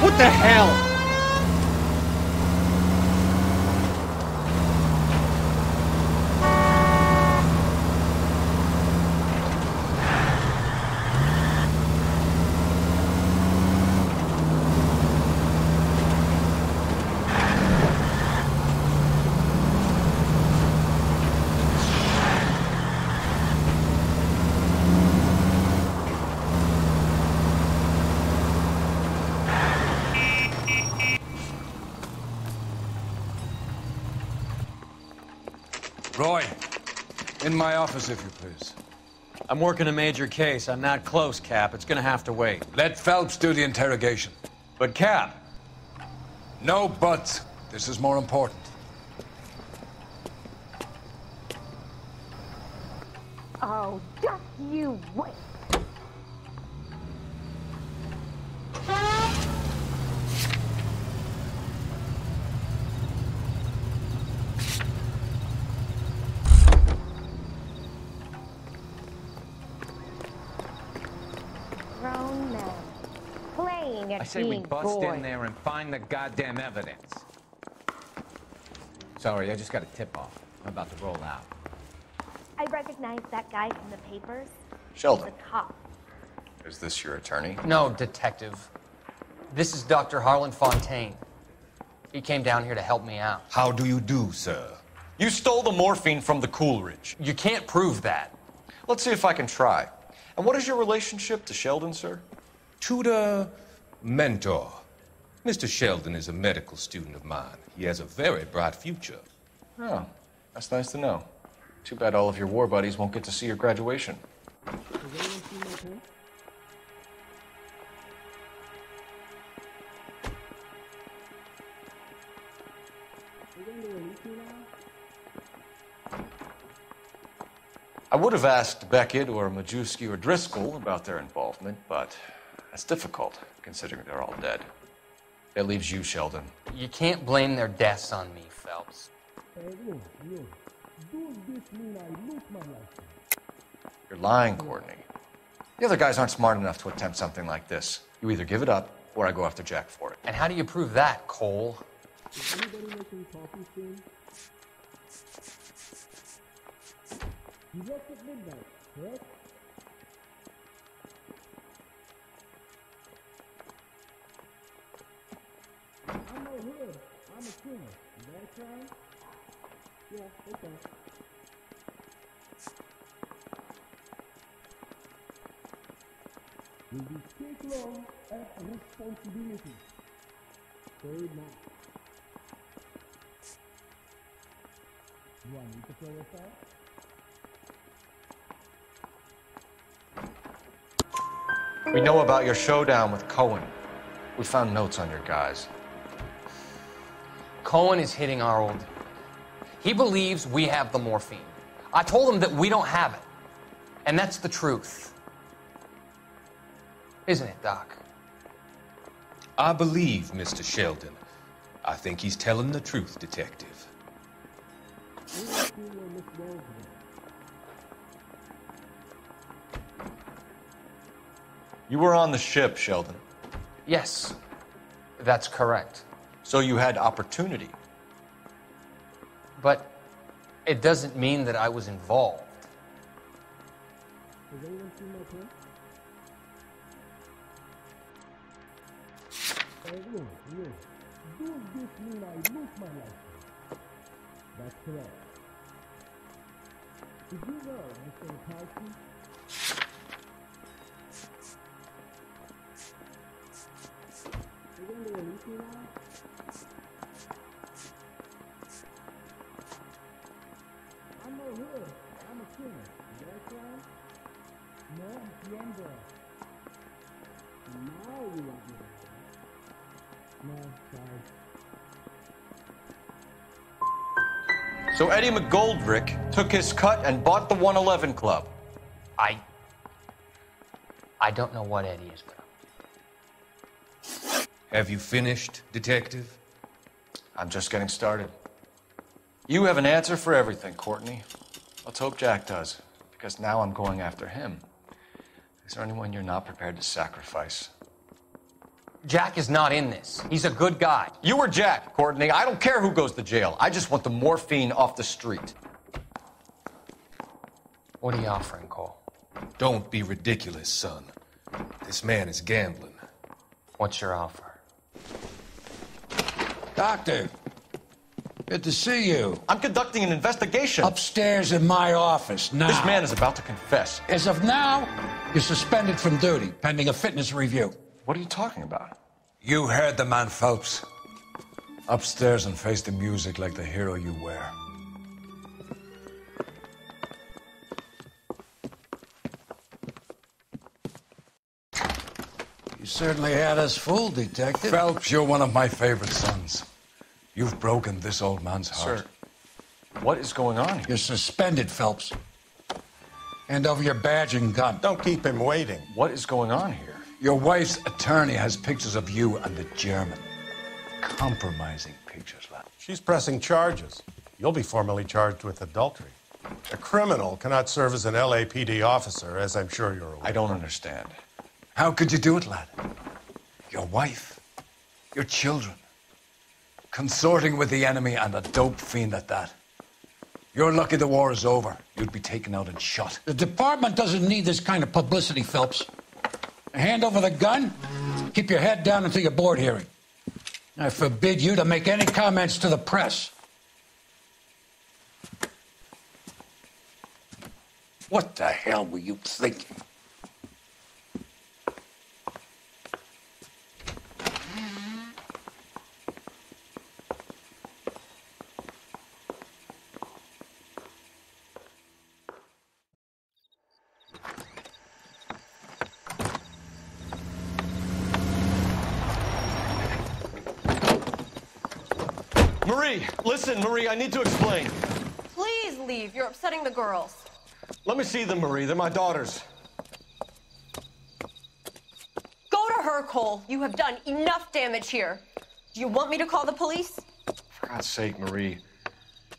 What the hell? Roy, in my office, if you please. I'm working a major case. I'm not close, Cap. It's gonna have to wait. Let Phelps do the interrogation. But, Cap. No buts. This is more important. Oh, just you wait. Grown men playing a I say we teen bust boy. in there and find the goddamn evidence. Sorry, I just got a tip-off. I'm about to roll out. I recognize that guy from the papers. Sheldon. He's a cop. Is this your attorney? No, detective. This is Dr. Harlan Fontaine. He came down here to help me out. How do you do, sir? You stole the morphine from the Coolidge. You can't prove that. Let's see if I can try. And what is your relationship to Sheldon, sir? tutor, mentor. Mr. Sheldon is a medical student of mine. He has a very bright future. Oh, that's nice to know. Too bad all of your war buddies won't get to see your graduation. I would have asked Beckett or Majewski or Driscoll about their involvement, but that's difficult, considering they're all dead. That leaves you, Sheldon. You can't blame their deaths on me, Phelps. You're lying, Courtney. The other guys aren't smart enough to attempt something like this. You either give it up, or I go after Jack for it. And how do you prove that, Cole? Is anybody making coffee soon? You left at midnight, correct? I'm no hood. I'm a singer. Is that a crime? Yeah, okay. Will you take long at responsibility? Say now. You want me to throw us out? We know about your showdown with Cohen. We found notes on your guys. Cohen is hitting our old dude. He believes we have the morphine. I told him that we don't have it. And that's the truth. Isn't it, Doc? I believe Mr. Sheldon. I think he's telling the truth, Detective. You were on the ship, Sheldon. Yes, that's correct. So you had opportunity. But it doesn't mean that I was involved. Has anyone seen my pen? No. Does this mean I lose my license? That's correct. Did you know, Mr. Mikowski? You're going to release me now? I'm no hood. I'm a singer. Is that right? No, I'm younger. Now you want me to. No, sorry. So Eddie McGoldrick took his cut and bought the 111 Club. I don't know what Eddie is, but... Have you finished, Detective? I'm just getting started. You have an answer for everything, Courtney. Let's hope Jack does, because now I'm going after him. Is there anyone you're not prepared to sacrifice? Jack is not in this. He's a good guy. You were Jack, Courtney. I don't care who goes to jail. I just want the morphine off the street. What are you offering, Cole? Don't be ridiculous, son. This man is gambling. What's your offer? Doctor, good to see you. I'm conducting an investigation. Upstairs in my office, now. This man is about to confess. As of now, you're suspended from duty, pending a fitness review. What are you talking about? You heard the man, Phelps. Upstairs and face the music like the hero you were. You certainly had us fooled, Detective. Phelps, you're one of my favorite sons. You've broken this old man's heart. Sir, what is going on here? You're suspended, Phelps. Hand over your badge and gun. Don't keep him waiting. What is going on here? Your wife's attorney has pictures of you and the German. Compromising pictures, lad. She's pressing charges. You'll be formally charged with adultery. A criminal cannot serve as an LAPD officer, as I'm sure you're aware. I don't understand. How could you do it, lad? Your wife, your children, consorting with the enemy and a dope fiend at that. You're lucky the war is over. You'd be taken out and shot. The department doesn't need this kind of publicity, Phelps. Hand over the gun, keep your head down until your board hearing. I forbid you to make any comments to the press. What the hell were you thinking? Marie, listen, Marie, I need to explain. Please leave. You're upsetting the girls. Let me see them, Marie. They're my daughters. Go to her, Cole. You have done enough damage here. Do you want me to call the police? For God's sake, Marie.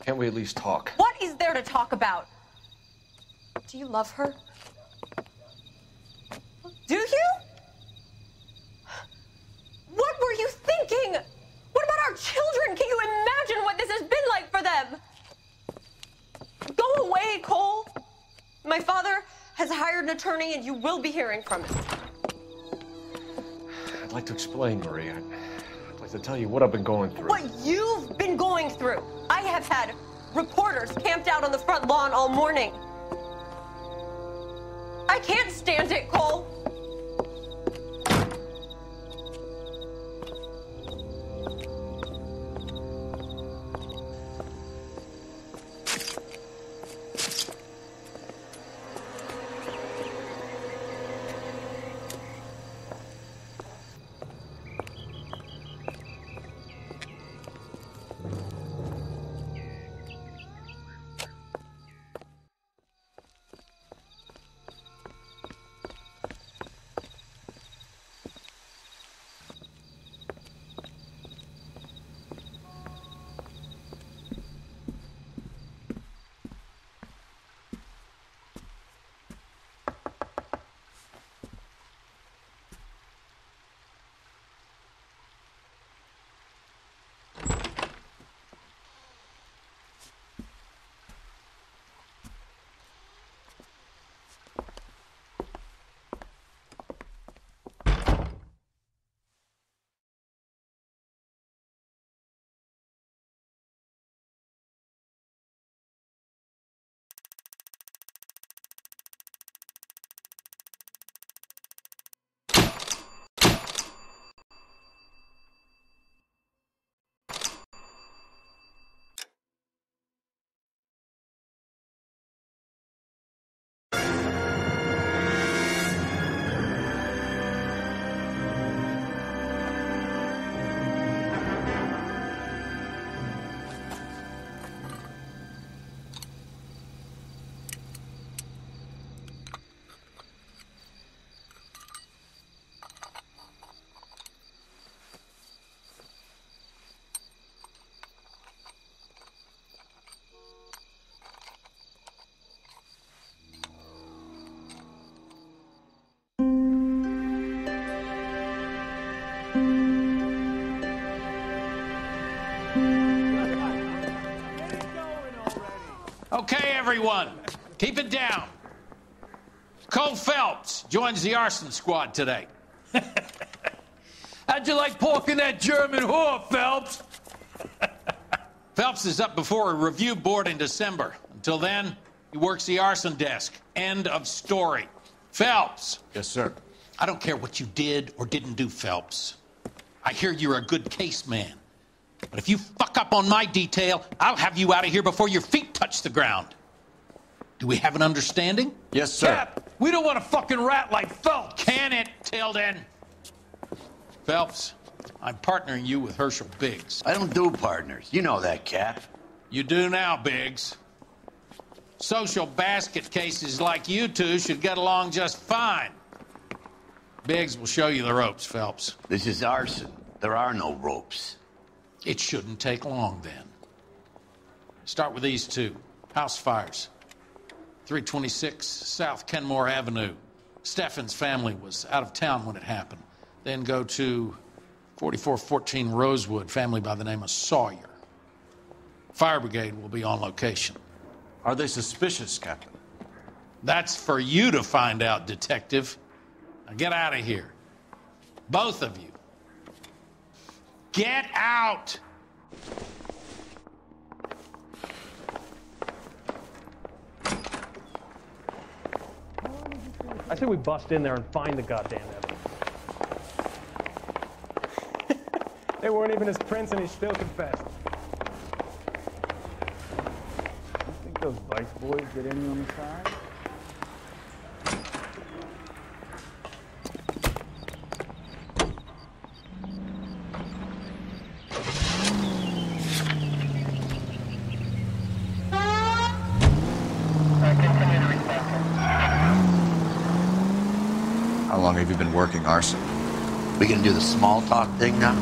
Can't we at least talk? What is there to talk about? Do you love her? Do you? What were you thinking? What about our children? Can you imagine what this has been like for them? Go away, Cole. My father has hired an attorney and you will be hearing from him. I'd like to explain, Marie. I'd like to tell you what I've been going through. What you've been going through. I have had reporters camped out on the front lawn all morning. I can't stand it, Cole. Okay, everyone, keep it down. Cole Phelps joins the arson squad today. How'd you like porking that German whore, Phelps? Phelps is up before a review board in December. Until then, he works the arson desk. End of story. Phelps. Yes, sir. I don't care what you did or didn't do, Phelps. I hear you're a good case man. But if you fuck up on my detail, I'll have you out of here before your feet touch the ground. Do we have an understanding? Yes, sir. Cap, we don't want a fucking rat like Phelps. Can it, Tilden? Phelps, I'm partnering you with Herschel Biggs. I don't do partners. You know that, Cap. You do now, Biggs. Social basket cases like you two should get along just fine. Biggs will show you the ropes, Phelps. This is arson. There are no ropes. It shouldn't take long, then. Start with these two. House fires. 326 South Kenmore Avenue. Steffen's family was out of town when it happened. Then go to 4414 Rosewood, family by the name of Sawyer. Fire brigade will be on location. Are they suspicious, Captain? That's for you to find out, Detective. Now get out of here. Both of you. Get out! I say we bust in there and find the goddamn evidence. They weren't even his prints and he still confessed. You think those Vice boys get in you on the side? How long have you been working arson? We gonna do the small talk thing now?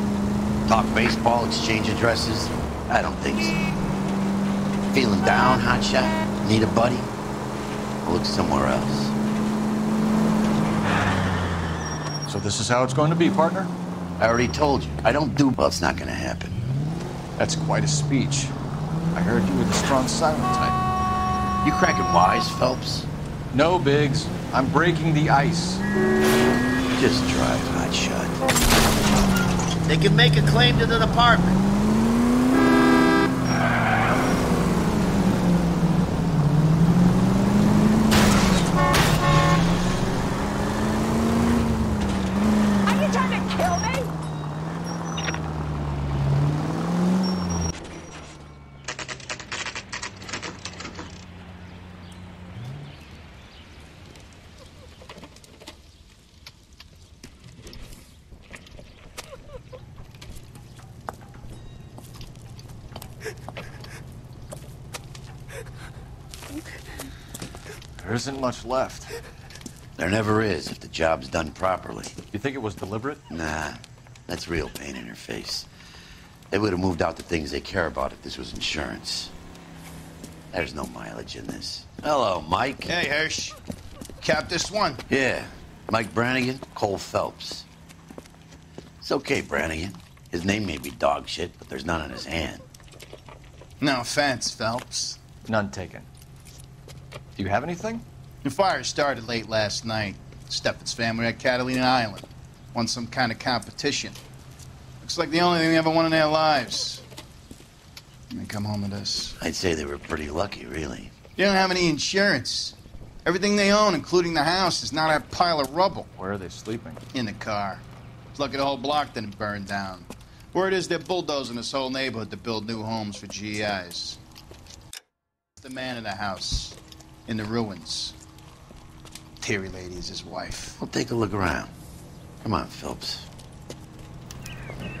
Talk baseball, exchange addresses? I don't think so. Feeling down, hotshot? Need a buddy? I'll look somewhere else. So this is how it's going to be, partner? I already told you. I don't do... Well, it's not gonna happen. That's quite a speech. I heard you were the strong silent type. You cracking wise, Phelps? No, Biggs. I'm breaking the ice. Just drive, hotshot. They can make a claim to the department. Are you trying to kill me? There isn't much left. There never is if the job's done properly. You think it was deliberate? Nah, that's real pain in her face. They would have moved out the things they care about if this was insurance. There's no mileage in this. Hello, Mike. Hey, Hirsch. Cap this one. Yeah, Mike Brannigan, Cole Phelps. It's okay, Brannigan. His name may be dog shit, but there's none on his hand. No offense, Phelps. None taken. Do you have anything? The fire started late last night. Steffen's family at Catalina Island. Won some kind of competition. Looks like the only thing they ever won in their lives. And they come home to this. I'd say they were pretty lucky, really. They don't have any insurance. Everything they own, including the house, is not a pile of rubble. Where are they sleeping? In the car. It's lucky the whole block didn't burn down. Word is they're bulldozing this whole neighborhood to build new homes for GIs. The man in the house. In the ruins. Terry lady is his wife. We'll take a look around. Come on, Phelps.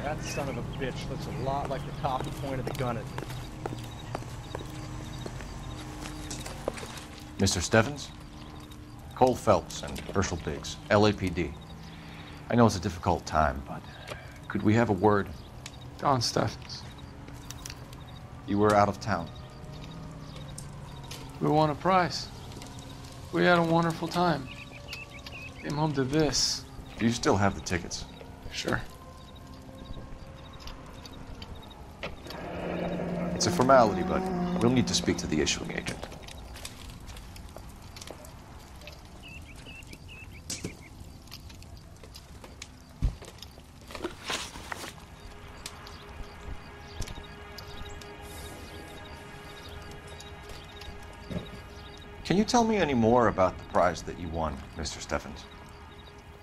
That son of a bitch looks a lot like the cop who pointed the gun at me. Mr. Steffens? Cole Phelps and Herschel Biggs, LAPD. I know it's a difficult time, but could we have a word? Don Steffens. You were out of town. We won a prize. We had a wonderful time. Came home to this. Do you still have the tickets? Sure. It's a formality, but we'll need to speak to the issuing agent. Can you tell me any more about the prize that you won, Mr. Steffens?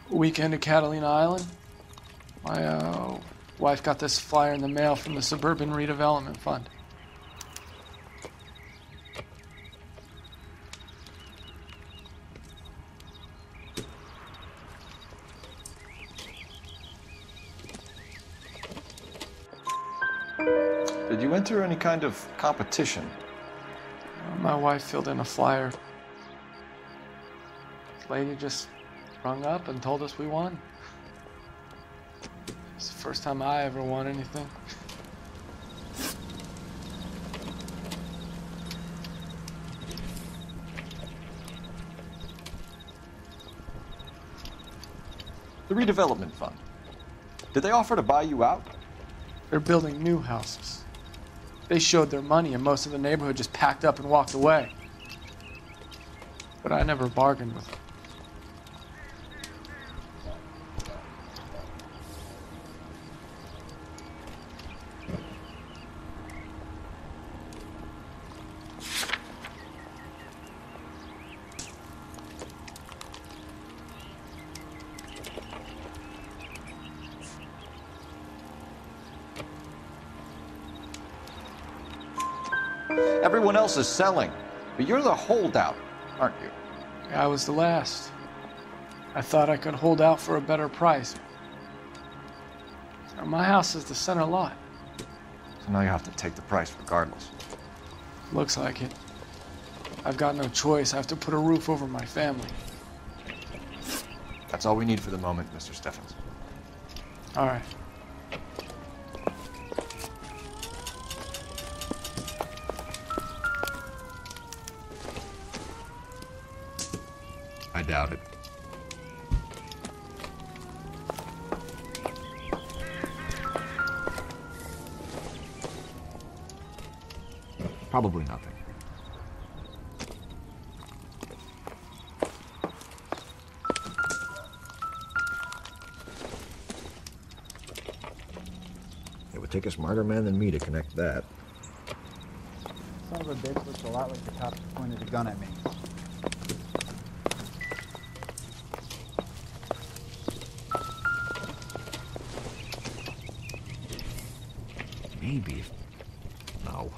Weekend at Catalina Island. My wife got this flyer in the mail from the Suburban Redevelopment Fund. Did you enter any kind of competition? My wife filled in a flyer. This lady just rung up and told us we won. It's the first time I ever won anything. The redevelopment fund. Did they offer to buy you out? They're building new houses. They showed their money and most of the neighborhood just packed up and walked away. But I never bargained with them. Everyone else is selling, but you're the holdout, aren't you? I was the last. I thought I could hold out for a better price. Now, my house is the center lot. So now you have to take the price regardless. Looks like it. I've got no choice. I have to put a roof over my family. That's all we need for the moment, Mr. Steffens. All right. I doubt it. Probably nothing. It would take a smarter man than me to connect that. Son of a bitch looks a lot like the cops who pointed a gun at me. Maybe. No.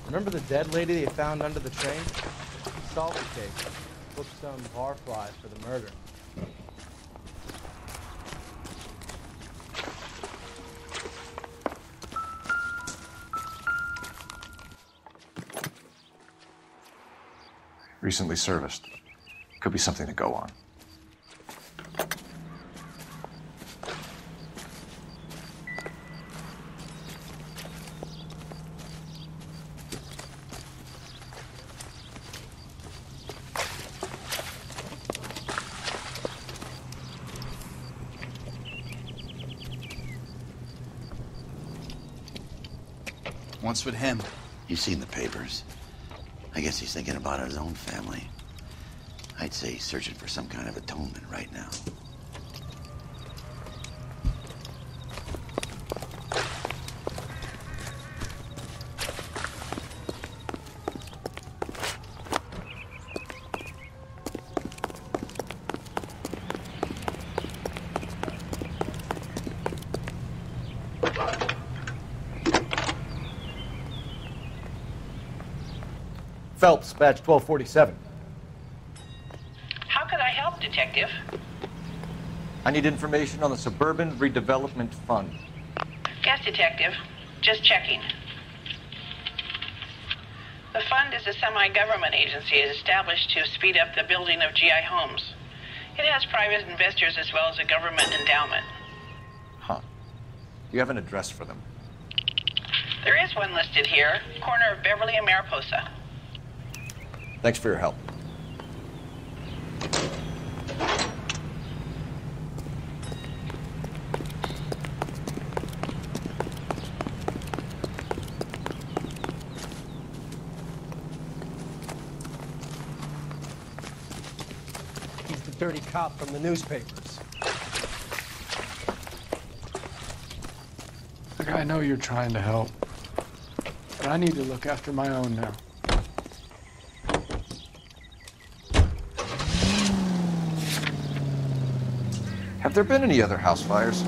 Remember the dead lady they found under the train? She solved the case. Booked some barflies for the murder. Recently serviced. Could be something to go on. What's with him? You've seen the papers. I guess he's thinking about his own family. I'd say he's searching for some kind of atonement right now. Phelps, badge 1247. How could I help, Detective? I need information on the Suburban Redevelopment Fund. Yes, Detective. Just checking. The fund is a semi-government agency established to speed up the building of GI homes. It has private investors as well as a government endowment. Huh. You have an address for them? There is one listed here, corner of Beverly and Mariposa. Thanks for your help. He's the dirty cop from the newspapers. Look, I know you're trying to help, but I need to look after my own now. Have there been any other house fires?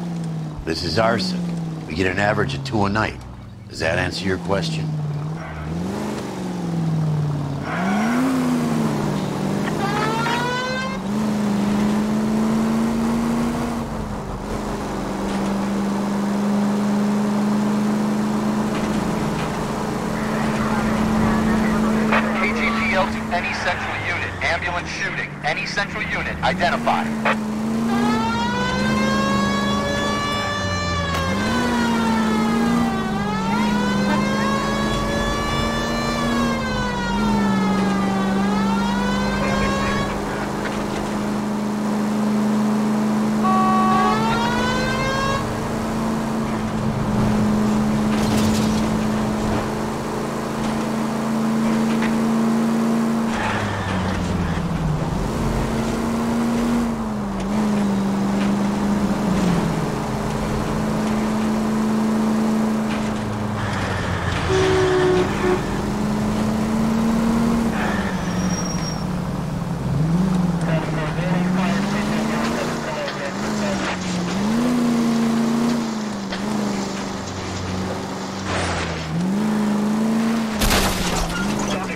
This is arson. We get an average of 2 a night. Does that answer your question? KGPL to any central unit. Ambulance shooting. Any central unit. Identify.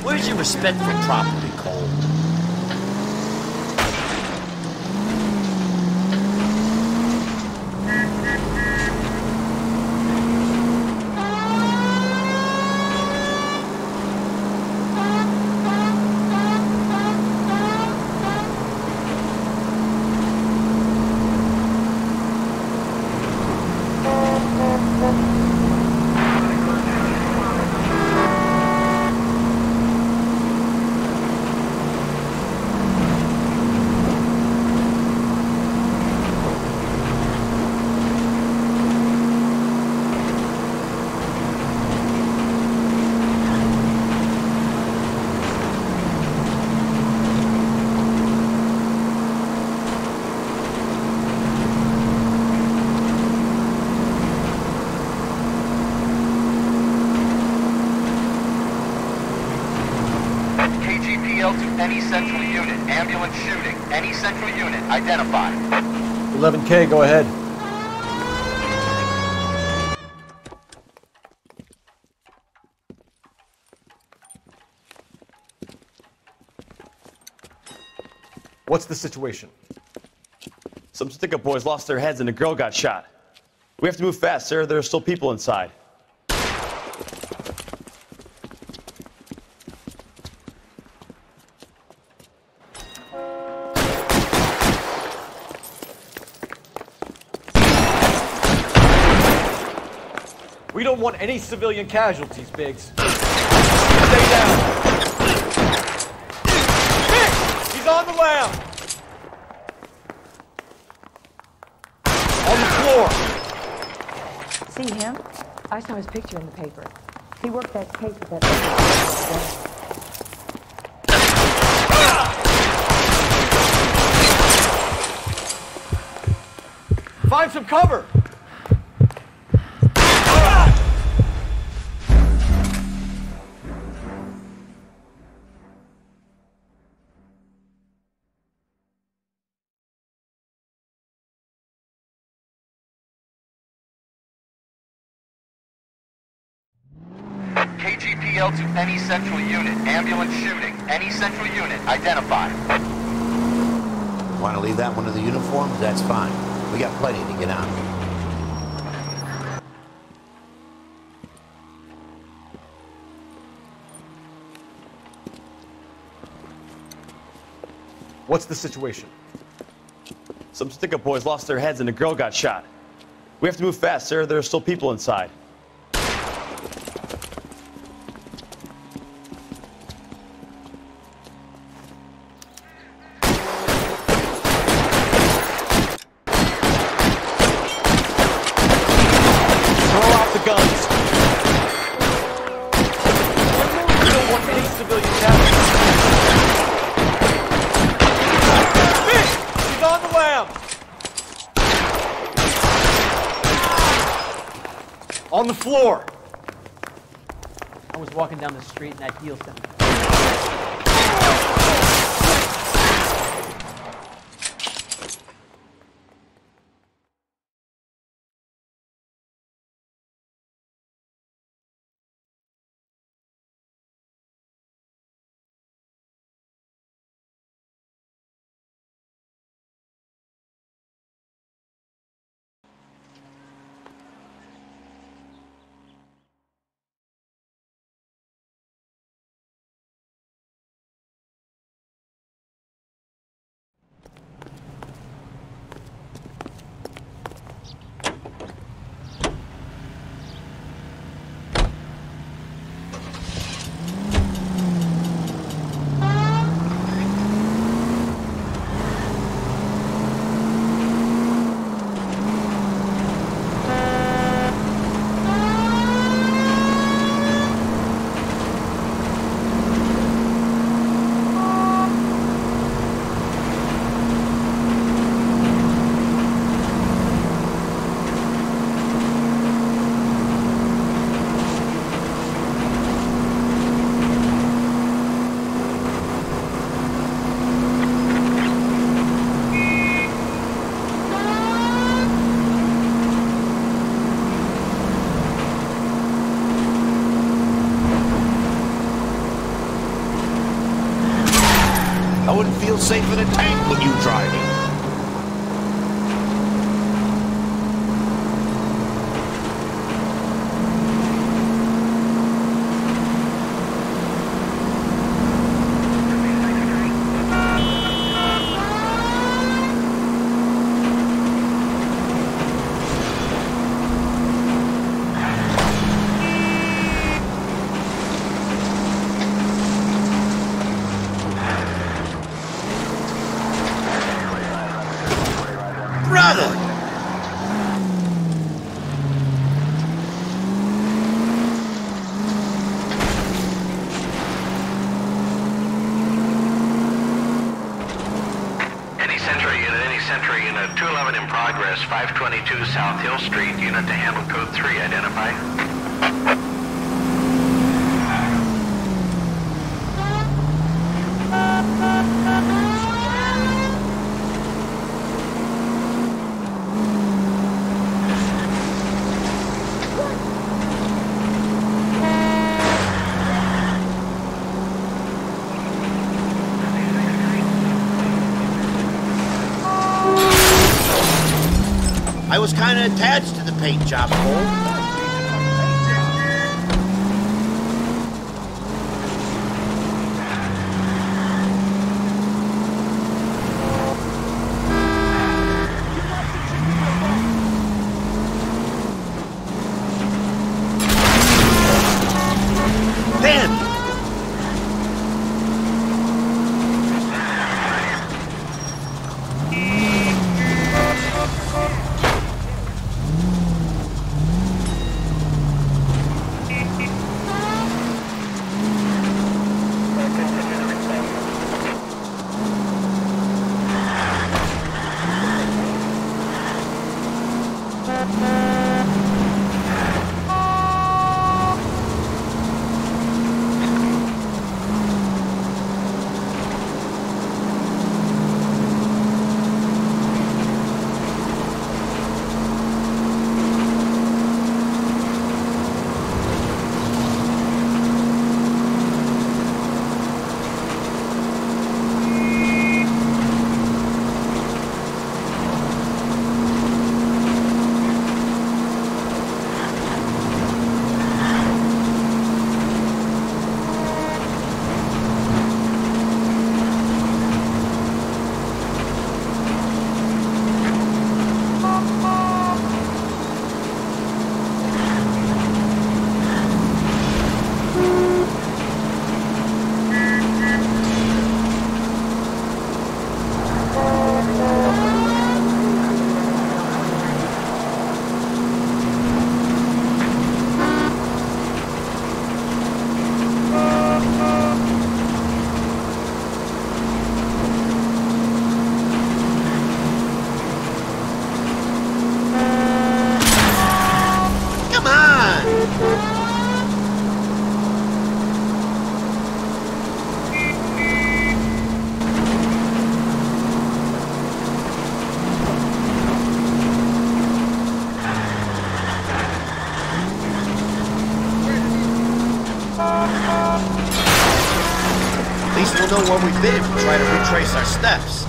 Where's your respect for property, Cole? KGPL to any central unit. Ambulance shooting. Any central unit. Identify. 11K, go ahead. What's the situation? Some stick-up boys lost their heads and a girl got shot. We have to move fast, sir. There are still people inside. We don't want any civilian casualties, Biggs. Stay down. Biggs! He's on the lam! On the floor! See him? I saw his picture in the paper. He worked that case with that. Find some cover! KGPL to any central unit. Ambulance shooting. Any central unit. Identify. Want to leave that one to the uniforms? That's fine. We got plenty to get on. What's the situation? Some stick-up boys lost their heads and a girl got shot. We have to move fast, sir. There are still people inside. On the floor! I was walking down the street and that heel sent me. I wouldn't feel safe in a tank with you driving. Brother! Any Century Unit 211 in progress. 522 South Hill Street. Unit to handle code 3. Identify. I was kind of attached to the paint job, Cole. We'll know where we've been if we try to retrace our steps.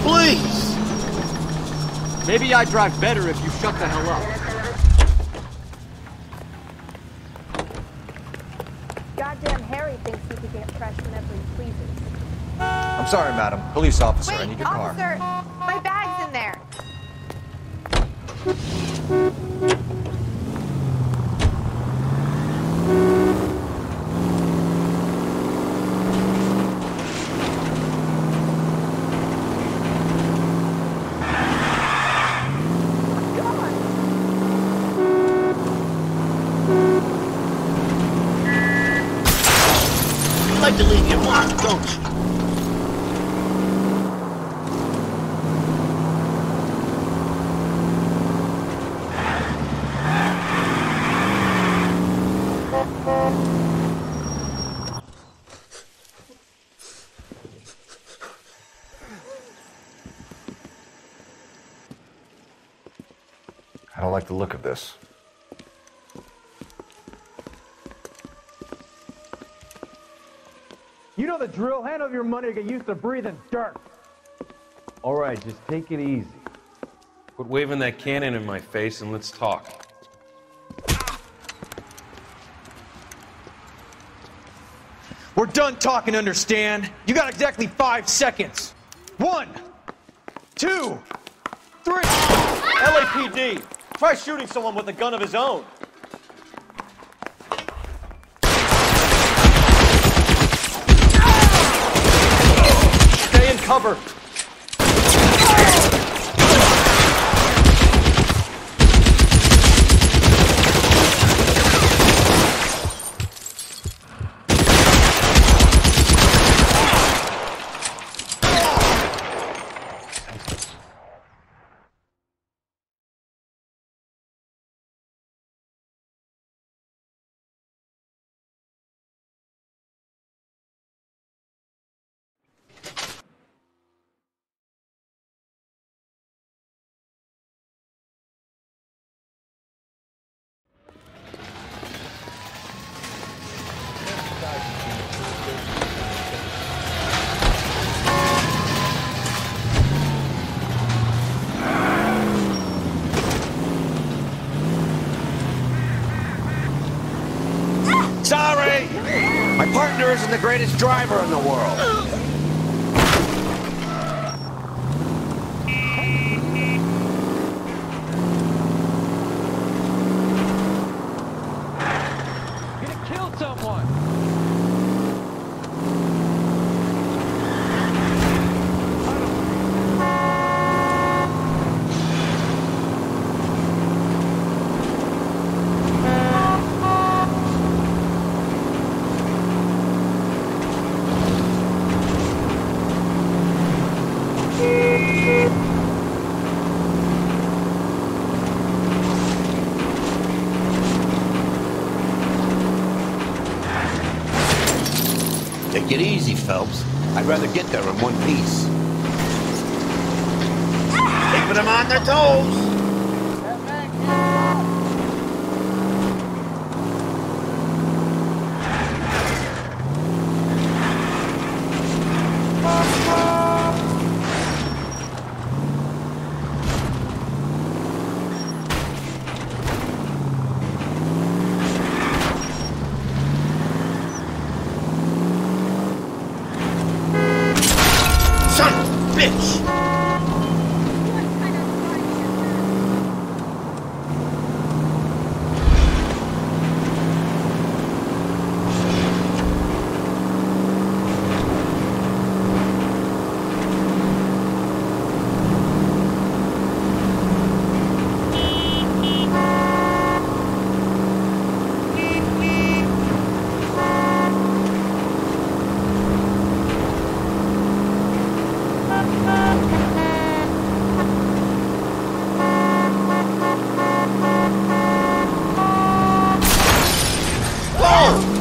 Please! Maybe I'd drive better if you shut the hell up. Goddamn Harry thinks he can get fresh whenever he pleases. I'm sorry, madam. Police officer, I need your car. Officer, my bag's in there. You like to leave your mark, don't you? I don't like the look of this. You know the drill. Hand over your money to get used to breathing dirt. All right, just take it easy. Quit waving that cannon in my face and let's talk. We're done talking, understand? You got exactly 5 seconds. 1, 2, 3. LAPD! Try shooting someone with a gun of his own. Stay in cover. partner isn't the greatest driver in the world. Take it easy, Phelps. I'd rather get there in one piece. Keeping them on their toes.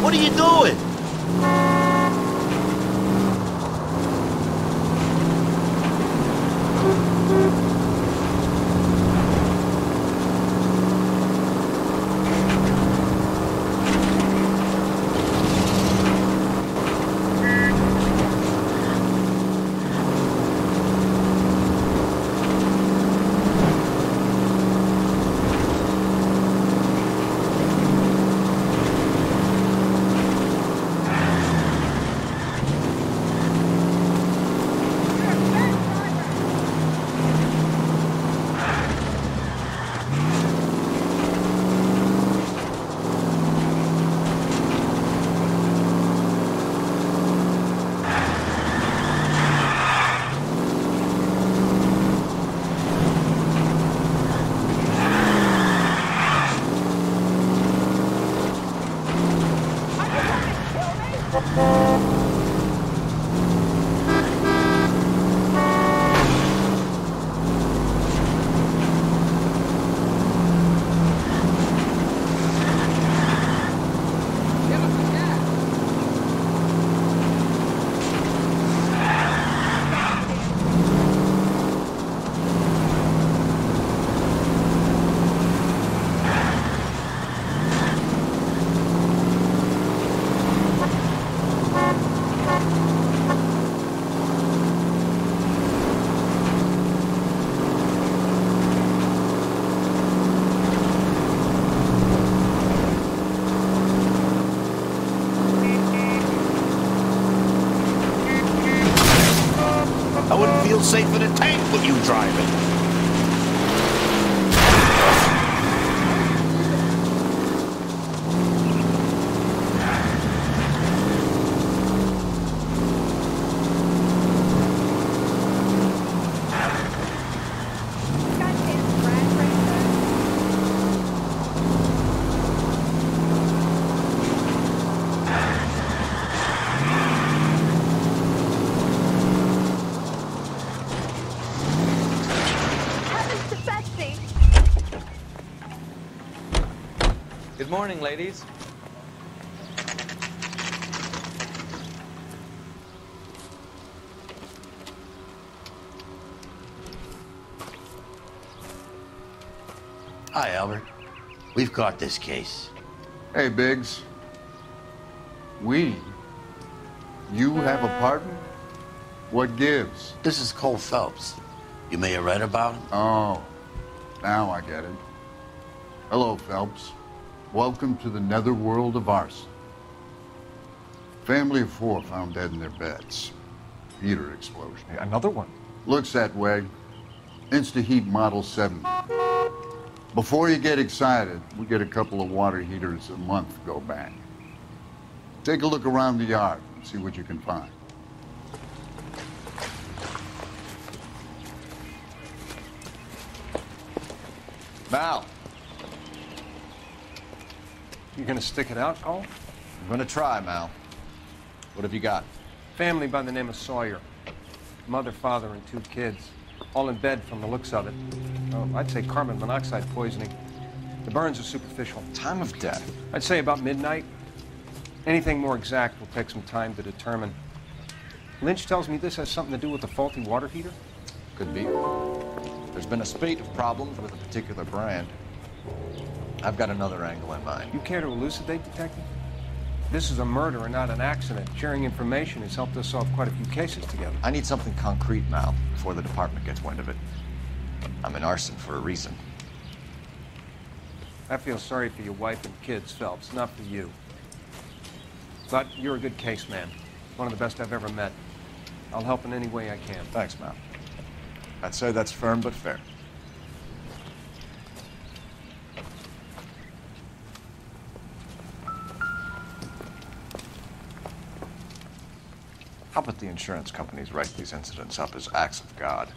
What are you doing? I wouldn't feel safe in a tank with you driving. Good morning, ladies. Hi, Albert. We've caught this case. Hey, Biggs. You have a partner? What gives? This is Cole Phelps. You may have read about him. Oh, now I get it. Hello, Phelps. Welcome to the netherworld of arson. Family of 4 found dead in their beds. Heater explosion. Another one? Looks that way. Insta-heat Model 7. Before you get excited, we get a couple of water heaters a month go bang. Take a look around the yard and see what you can find. Mal. You gonna stick it out, Cole? I'm gonna try, Mal. What have you got? Family by the name of Sawyer. Mother, father, and 2 kids. All in bed from the looks of it. Oh, I'd say carbon monoxide poisoning. The burns are superficial. Time of death? I'd say about midnight. Anything more exact will take some time to determine. Lynch tells me this has something to do with the faulty water heater? Could be. There's been a spate of problems with a particular brand. I've got another angle in mind. You care to elucidate, Detective? This is a murder and not an accident. Sharing information has helped us solve quite a few cases together. I need something concrete, Mal, before the department gets wind of it. I'm in arson for a reason. I feel sorry for your wife and kids, Phelps, not for you. But you're a good case man. One of the best I've ever met. I'll help in any way I can. Thanks, Mal. I'd say that's firm but fair. How about the insurance companies write these incidents up as acts of God?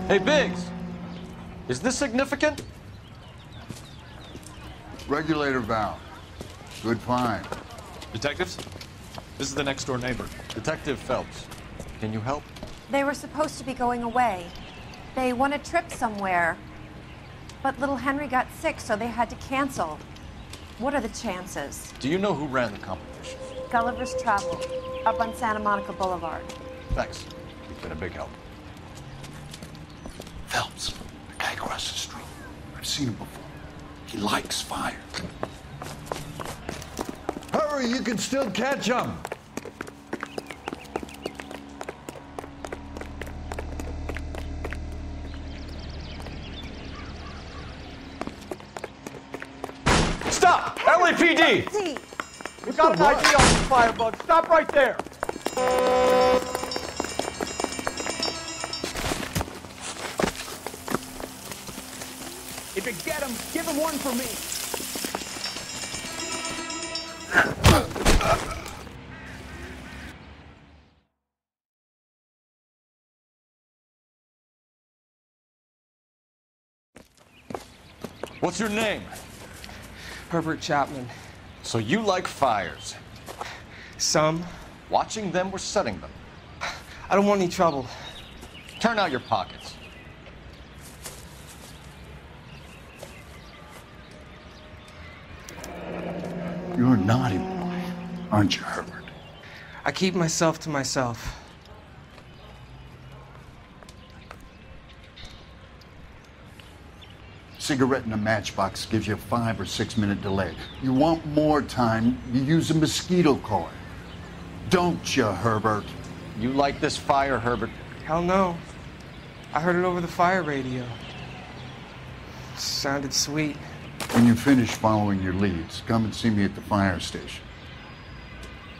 Hey, Biggs! Is this significant? Regulator valve. Good find. Detectives? This is the next door neighbor. Detective Phelps. Can you help? They were supposed to be going away. They won a trip somewhere. But little Henry got sick, so they had to cancel. What are the chances? Do you know who ran the competition? Gulliver's Travel, up on Santa Monica Boulevard. Thanks. You've been a big help. Phelps, the guy across the street. I've seen him before. He likes fire. Hurry, you can still catch him. Stop! LAPD! We got an ID on the firebug. Stop right there. If you get him, give him one for me. What's your name? Herbert Chapman. So you like fires? Some. Watching them or setting them? I don't want any trouble. Turn out your pockets. You're a naughty boy, aren't you, Herbert? I keep myself to myself. Cigarette in a matchbox gives you a 5 or 6 minute delay. You want more time, you use a mosquito coil. Don't you, Herbert? You like this fire, Herbert? Hell no. I heard it over the fire radio. Sounded sweet. When you finish following your leads, come and see me at the fire station.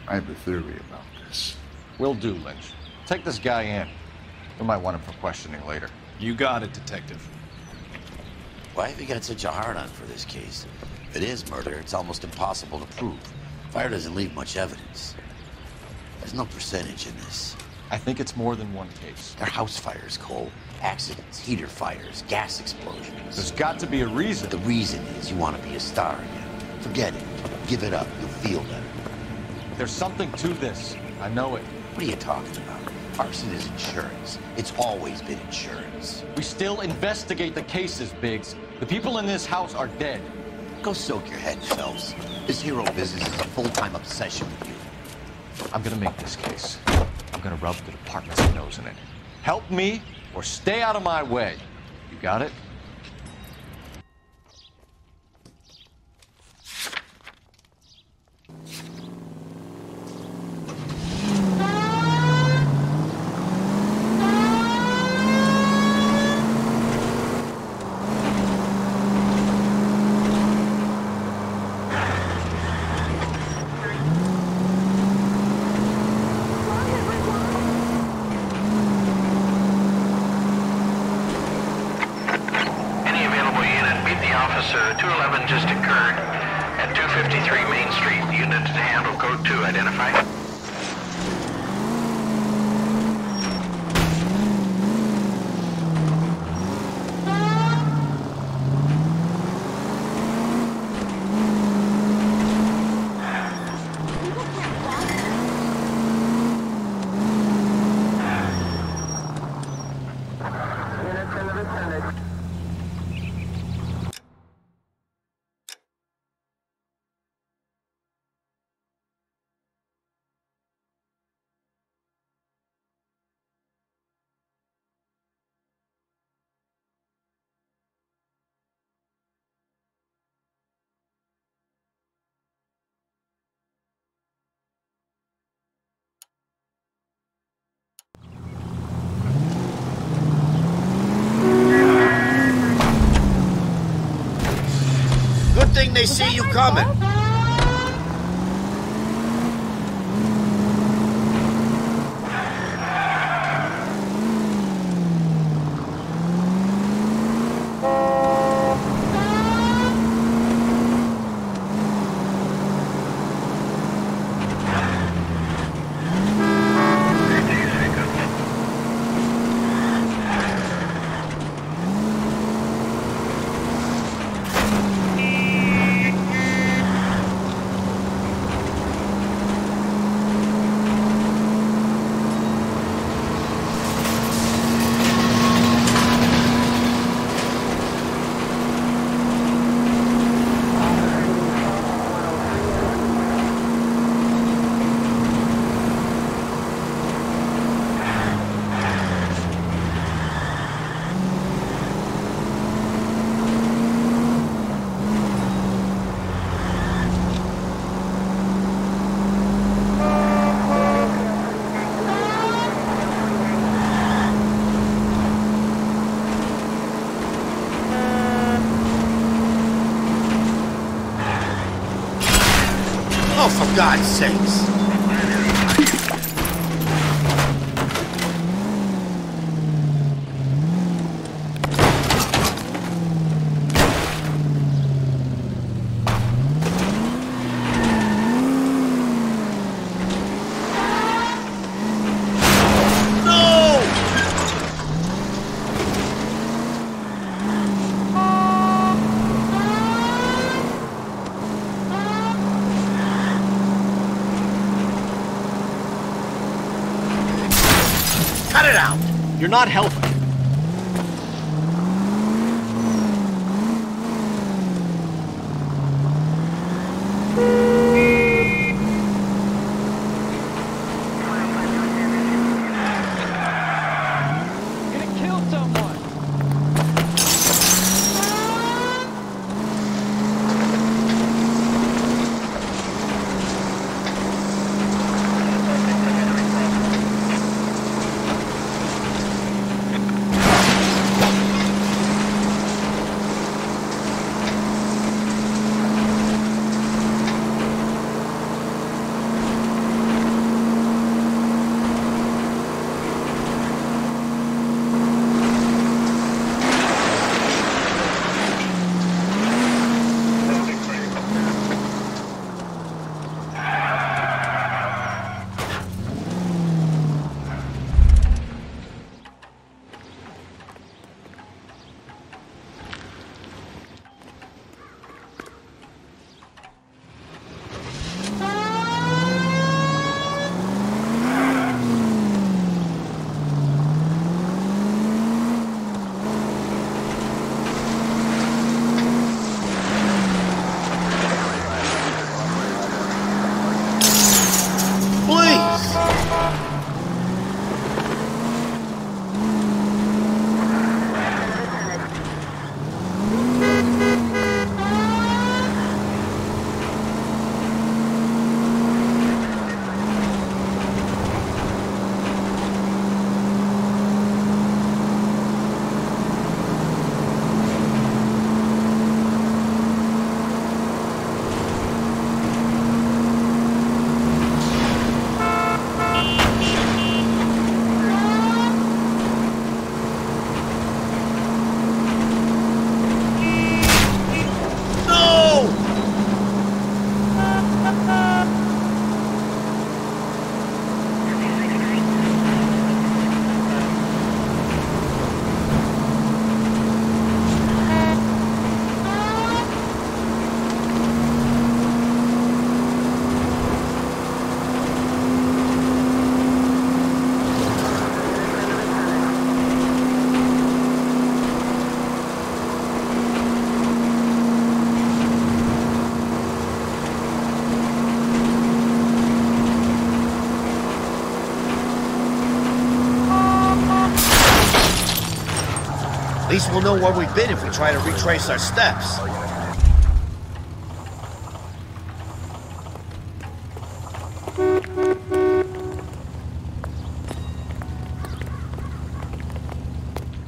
I have a theory about this. Will do, Lynch. Take this guy in. We might want him for questioning later. You got it, Detective. Why have you got such a hard-on for this case? If it is murder, it's almost impossible to prove. Fire doesn't leave much evidence. There's no percentage in this. I think it's more than one case. They're house fires, Cole. Accidents, heater fires, gas explosions. There's got to be a reason. The reason is you want to be a star again. Forget it. Give it up. You'll feel better. There's something to this. I know it. What are you talking about? Arson is insurance. It's always been insurance. We still investigate the cases, Biggs. The people in this house are dead. Go soak your head, Phelps. This hero business is a full-time obsession with you. I'm gonna make this case. I'm gonna rub the department's nose in it. Help me or stay out of my way. You got it? Officer, 211 just occurred at 253 Main Street. Unit to handle code 2 identified. Good thing they see you coming. Oh, for God's sakes. Cut it out! You're not helping. At least we'll know where we've been if we try to retrace our steps.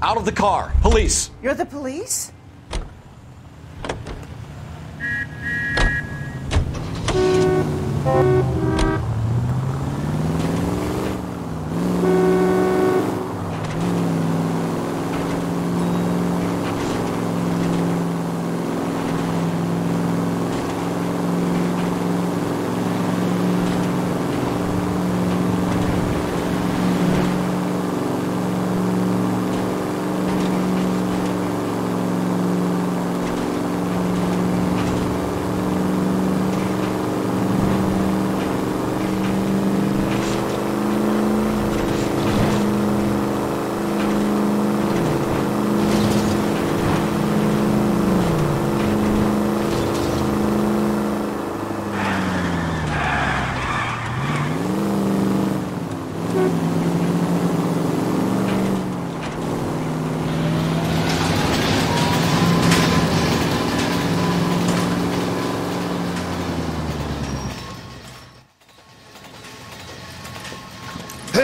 Out of the car. Police. You're the police?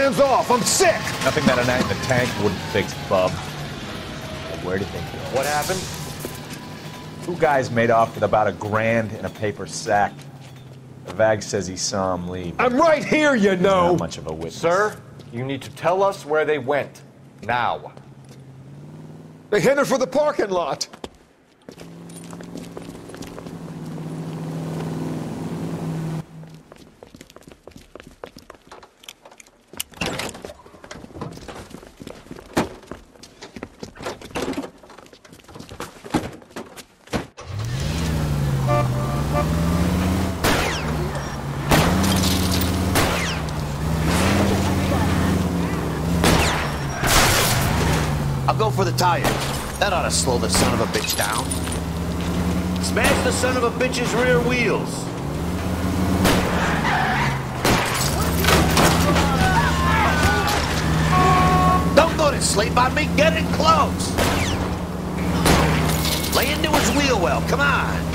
Hands off! I'm sick! Nothing that a night in the tank wouldn't fix, bub. Where did they go? What happened? Two guys made off with about $1,000 in a paper sack. The vag says he saw him leave. I'm right here, you know! Not much of a witness. Sir, you need to tell us where they went. Now. They headed for the parking lot. I'll go for the tire. That ought to slow the son of a bitch down. Smash the son of a bitch's rear wheels. Don't go to sleep on me. Get in close. Lay into his wheel well. Come on.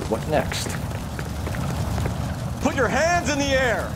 What next? Put your hands in the air!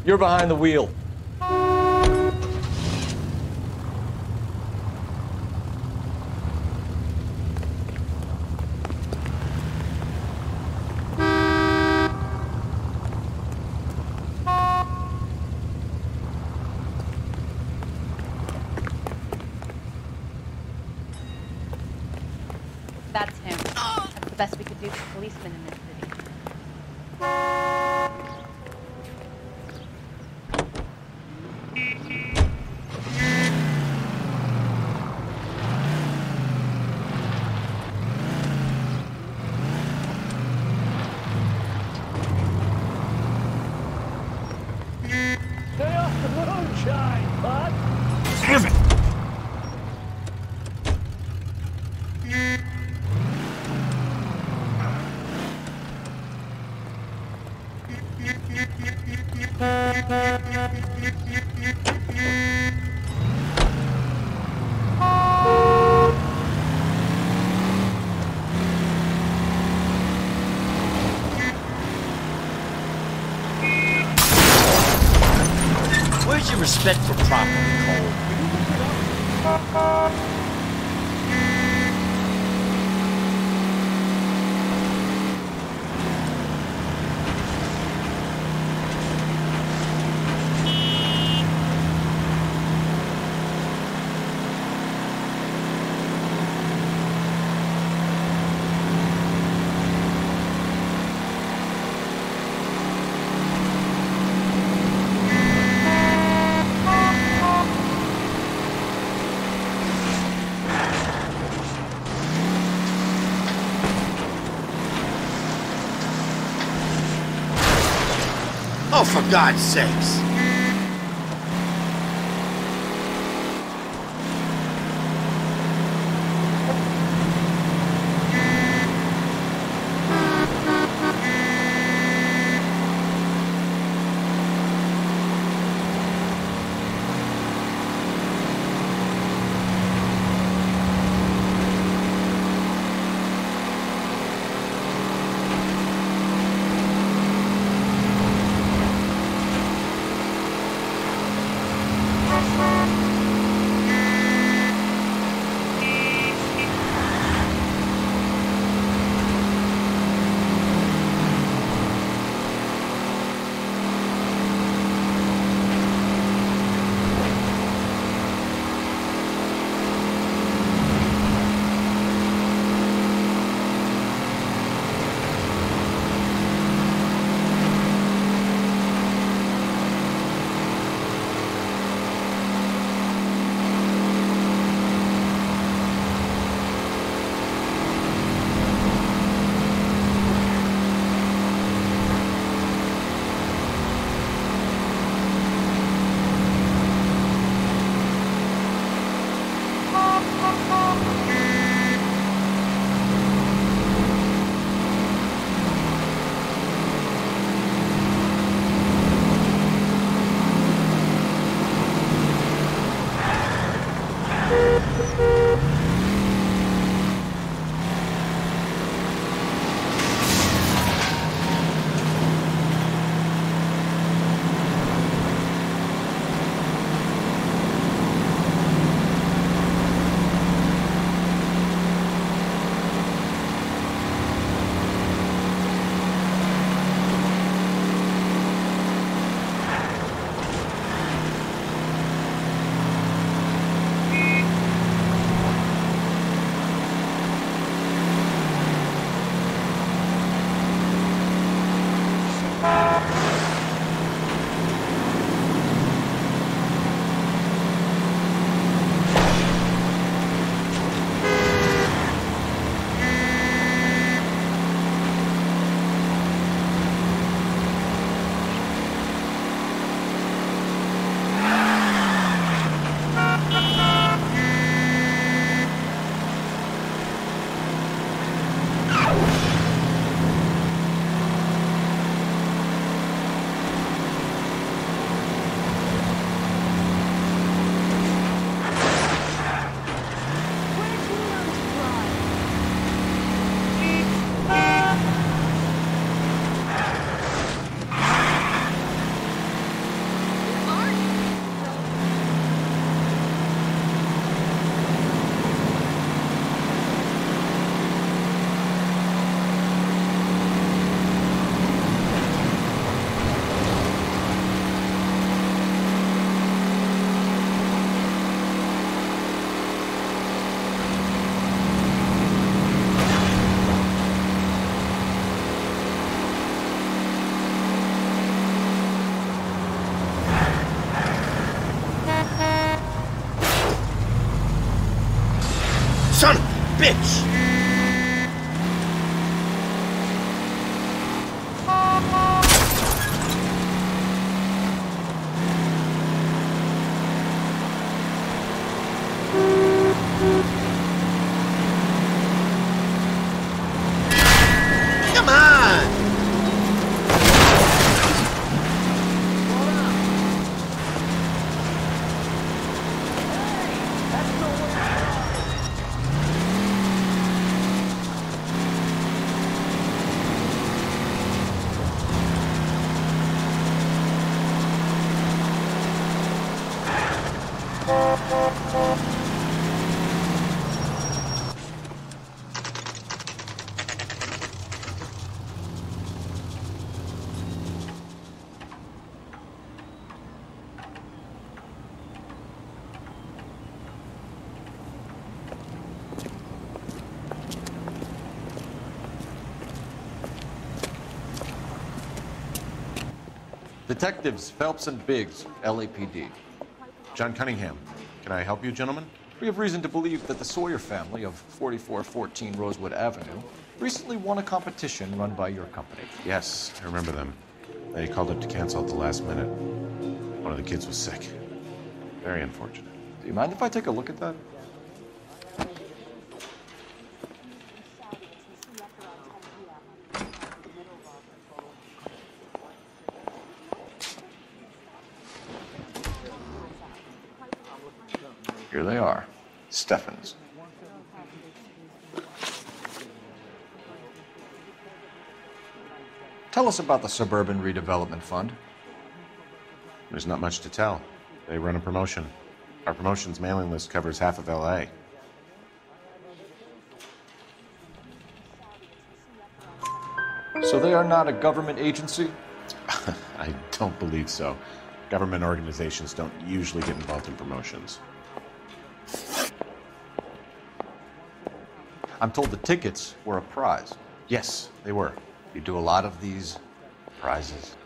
You're behind the wheel. That's him. That's the best we could do for policemen in this city. Stay off the moonshine, bud. Damn it! Where's your respect for property, Cole? Oh, for God's sakes. bitch! Come on! Detectives Phelps and Biggs, LAPD. John Cunningham. Can I help you, gentlemen? We have reason to believe that the Sawyer family of 4414 Rosewood Avenue recently won a competition run by your company. Yes, I remember them. They called up to cancel at the last minute. One of the kids was sick. Very unfortunate. Do you mind if I take a look at that? Here they are. Steffens. Tell us about the Suburban Redevelopment Fund. There's not much to tell. They run a promotion. Our promotion's mailing list covers half of LA. So they are not a government agency? I don't believe so. Government organizations don't usually get involved in promotions. I'm told the tickets were a prize. Yes, they were. You do a lot of these prizes.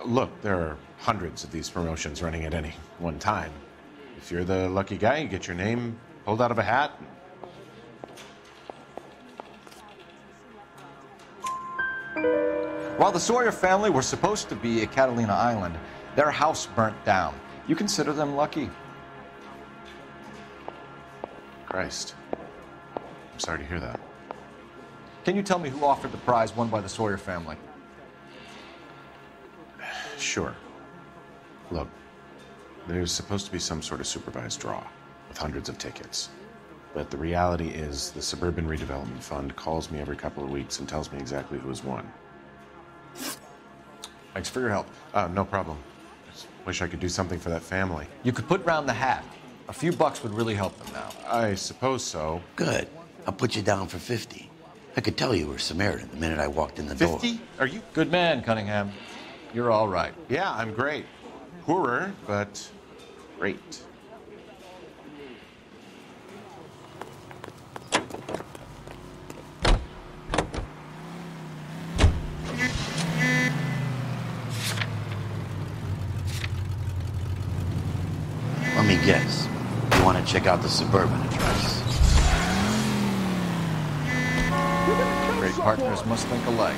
Look, there are hundreds of these promotions running at any one time. If you're the lucky guy, you get your name pulled out of a hat. While the Sawyer family were supposed to be at Catalina Island, their house burnt down. You consider them lucky? Christ. I'm sorry to hear that. Can you tell me who offered the prize won by the Sawyer family? Sure. Look, there's supposed to be some sort of supervised draw with hundreds of tickets. But the reality is the Suburban Redevelopment Fund calls me every couple of weeks and tells me exactly who has won. Thanks for your help. No problem. Just wish I could do something for that family. You could put round the hat. A few bucks would really help them now. I suppose so. Good. I'll put you down for 50. I could tell you were Samaritan the minute I walked in the door. 50? Are you? Good man, Cunningham. You're all right. Yeah, I'm great. Poorer, but great. Let me guess. You want to check out the Suburban address? Great partners must think alike.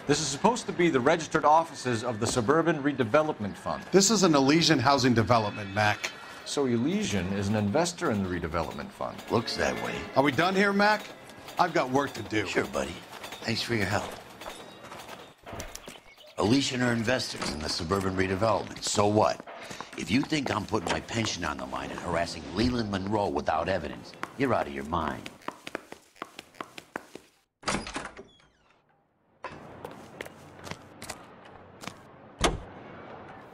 This is supposed to be the registered offices of the Suburban Redevelopment Fund. This is an Elysian housing development, Mac. So Elysian is an investor in the redevelopment fund. Looks that way. Are we done here, Mac? I've got work to do. Sure, buddy. Thanks for your help. Elysian are investors in the suburban redevelopment. So what? If you think I'm putting my pension on the line and harassing Leland Monroe without evidence, you're out of your mind.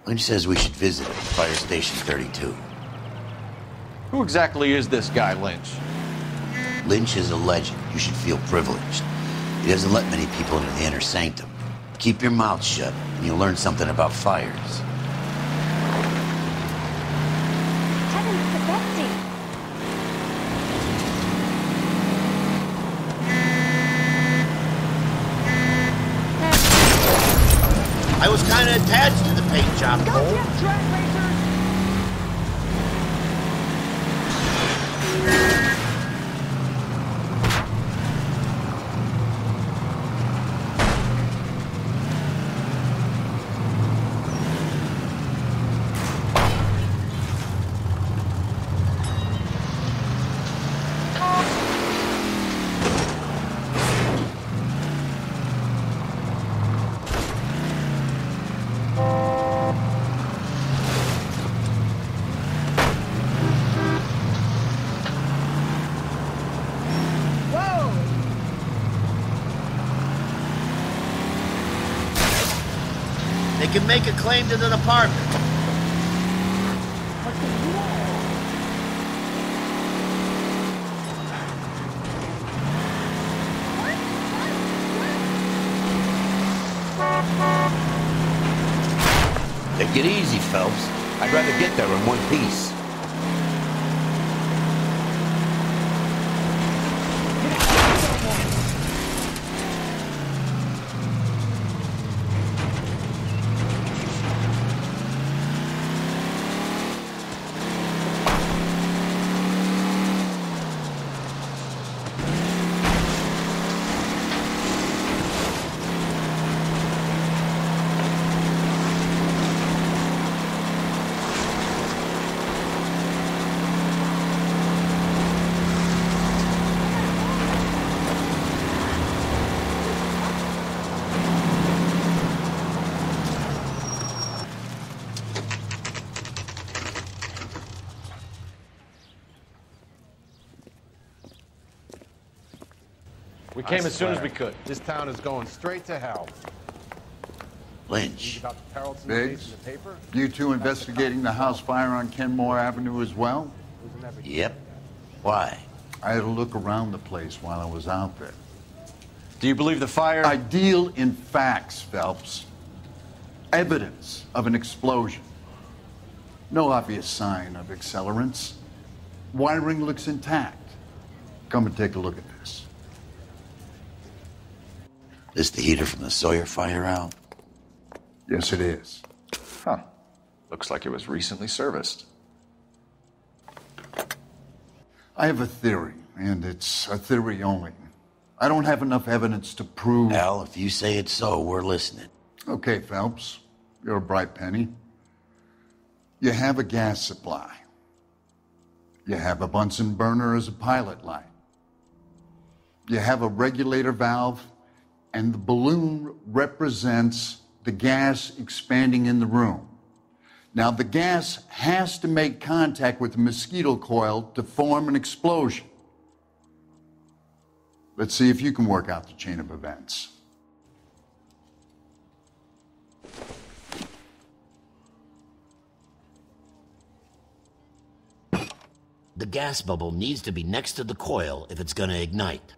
Lynch says we should visit him, Fire Station 32. Who exactly is this guy, Lynch? Lynch is a legend. You should feel privileged. He doesn't let many people into the inner sanctum. Keep your mouth shut, and you'll learn something about fires. I was kind of attached to the paint job, Cole. They can make a claim to the department. Take it easy, Phelps. I'd rather get there in one piece. We came as soon as we could. This town is going straight to hell. Lynch. Biggs, you two investigating the house fire on Kenmore Avenue as well? Yep. Why? I had a look around the place while I was out there. Do you believe the fire? I deal in facts, Phelps. Evidence of an explosion. No obvious sign of accelerants. Wiring looks intact. Come and take a look at this. This the heater from the Sawyer fire out? Yes, it is. Huh. Looks like it was recently serviced. I have a theory, and it's a theory only. I don't have enough evidence to prove... Al, if you say it's so, we're listening. Okay, Phelps. You're a bright penny. You have a gas supply. You have a Bunsen burner as a pilot light. You have a regulator valve, and the balloon represents the gas expanding in the room. Now, the gas has to make contact with the mosquito coil to form an explosion. Let's see if you can work out the chain of events. The gas bubble needs to be next to the coil if it's gonna ignite.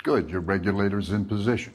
Good, your regulator's in position.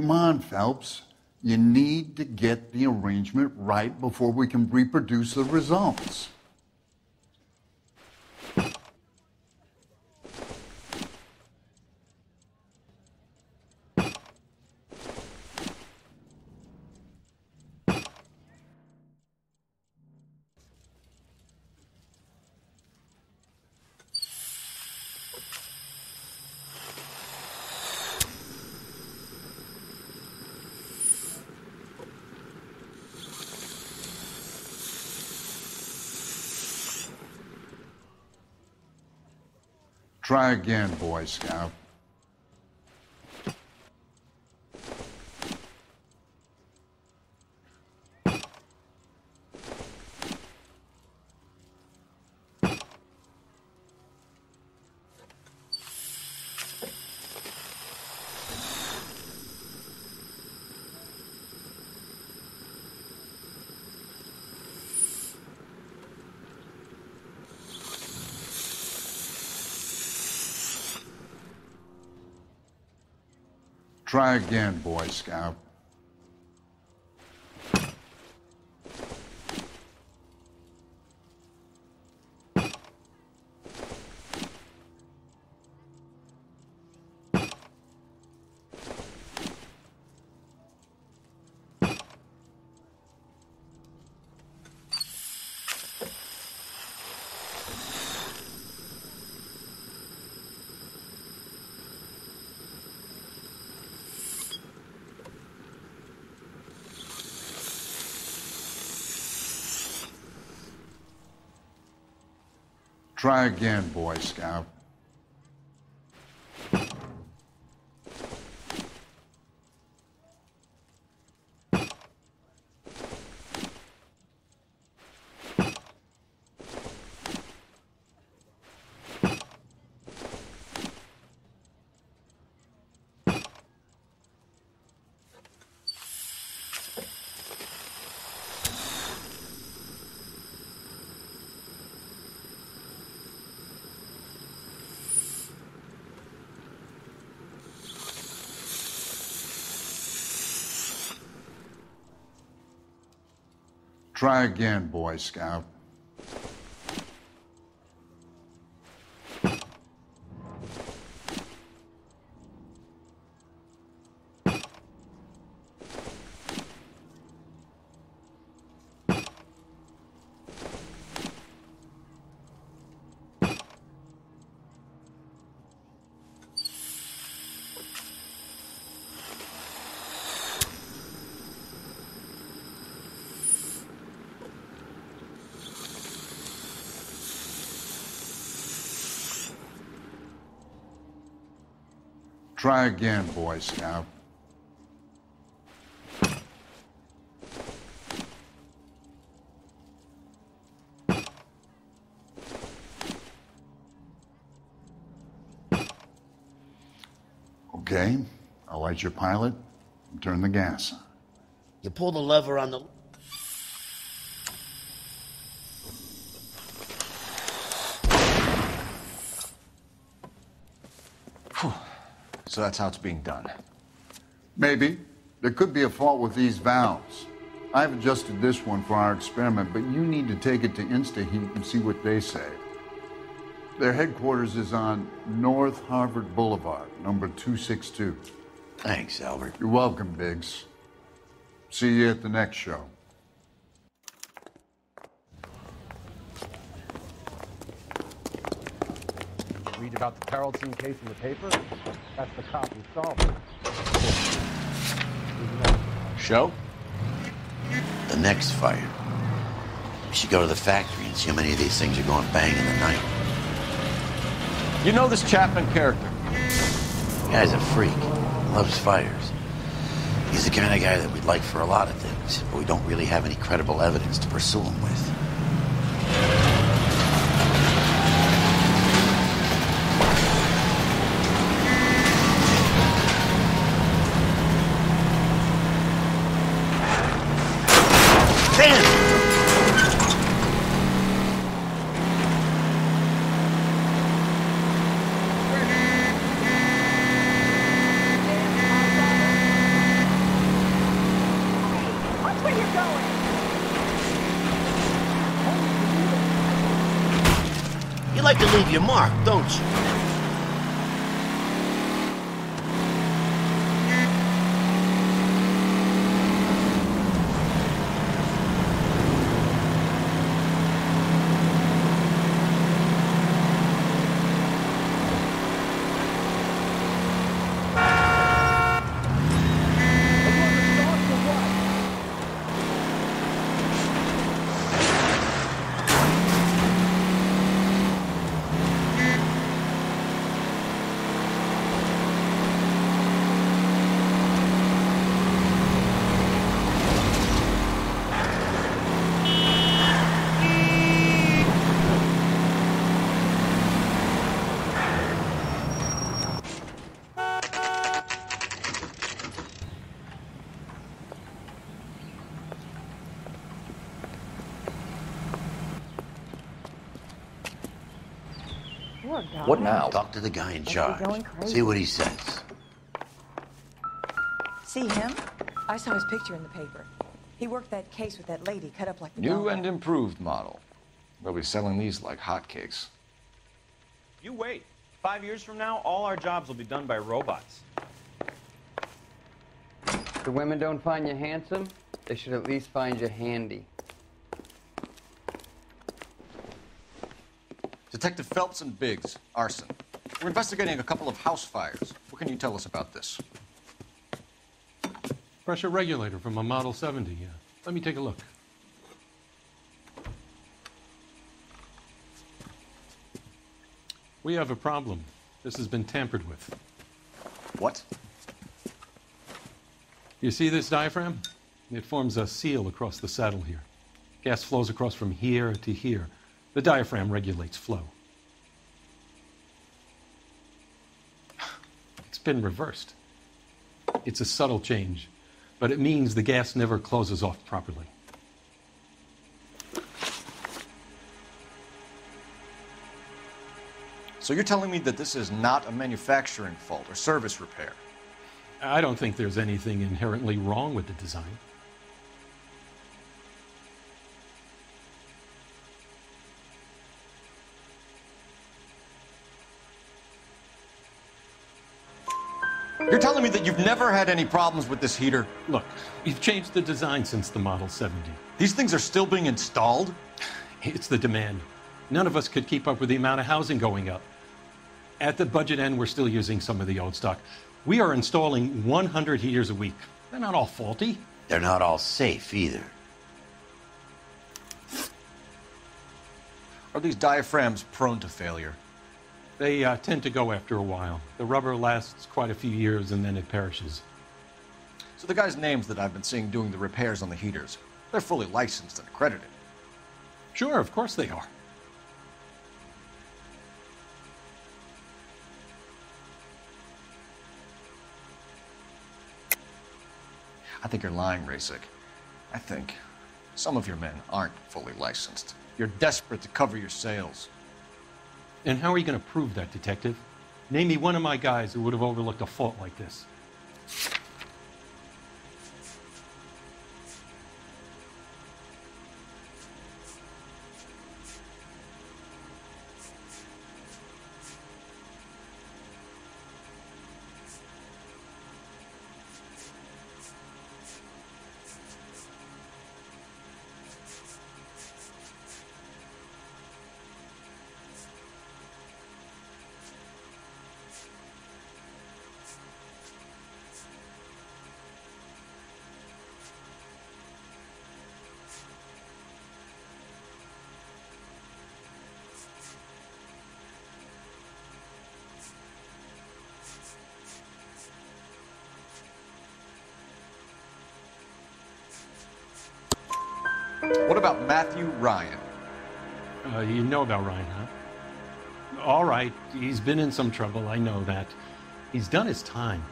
Come on, Phelps. You need to get the arrangement right before we can reproduce the results. Try again, Boy Scout. Try again, Boy Scout. Try again, Boy Scout. Try again, Boy Scout. Try again, Boy Scout. Okay, I'll light your pilot and turn the gas on. You pull the lever on the... So that's how it's being done. Maybe. There could be a fault with these valves. I've adjusted this one for our experiment, but you need to take it to InstaHeat and see what they say. Their headquarters is on North Harvard Boulevard, number 262. Thanks, Albert. You're welcome, Biggs. See you at the next show. Read about the Carrollton case in the paper? That's the cop who solved it. Show? The next fire. We should go to the factory and see how many of these things are going bang in the night. You know this Chapman character? The guy's a freak. Loves fires. He's the kind of guy that we'd like for a lot of things, but we don't really have any credible evidence to pursue him with. You like to leave your mark, don't you? What now? Talk to the guy in charge. See what he says. See him? I saw his picture in the paper. He worked that case with that lady cut up like the New doll. and improved model. They'll be selling these like hotcakes. You wait. 5 years from now, all our jobs will be done by robots. The women don't find you handsome, they should at least find you handy. Detective Phelps and Biggs, arson. We're investigating a couple of house fires. What can you tell us about this? Pressure regulator from a Model 70, yeah. Let me take a look. We have a problem. This has been tampered with. What? You see this diaphragm? It forms a seal across the saddle here. Gas flows across from here to here. The diaphragm regulates flow. It's been reversed. It's a subtle change, but it means the gas never closes off properly. So you're telling me that this is not a manufacturing fault or service repair? I don't think there's anything inherently wrong with the design. You're telling me that you've never had any problems with this heater? Look, we've changed the design since the Model 70. These things are still being installed? It's the demand. None of us could keep up with the amount of housing going up. At the budget end, we're still using some of the old stock. We are installing 100 heaters a week. They're not all faulty. They're not all safe either. Are these diaphragms prone to failure? They tend to go after a while. The rubber lasts quite a few years and then it perishes. So the guys' names that I've been seeing doing the repairs on the heaters, they're fully licensed and accredited. Sure, of course they are. I think you're lying, Rasik. I think some of your men aren't fully licensed. You're desperate to cover your sales. And how are you going to prove that, Detective? Name me one of my guys who would have overlooked a fault like this. What about Matthew Ryan? You know about Ryan, huh? All right, he's been in some trouble, I know that. He's done his time.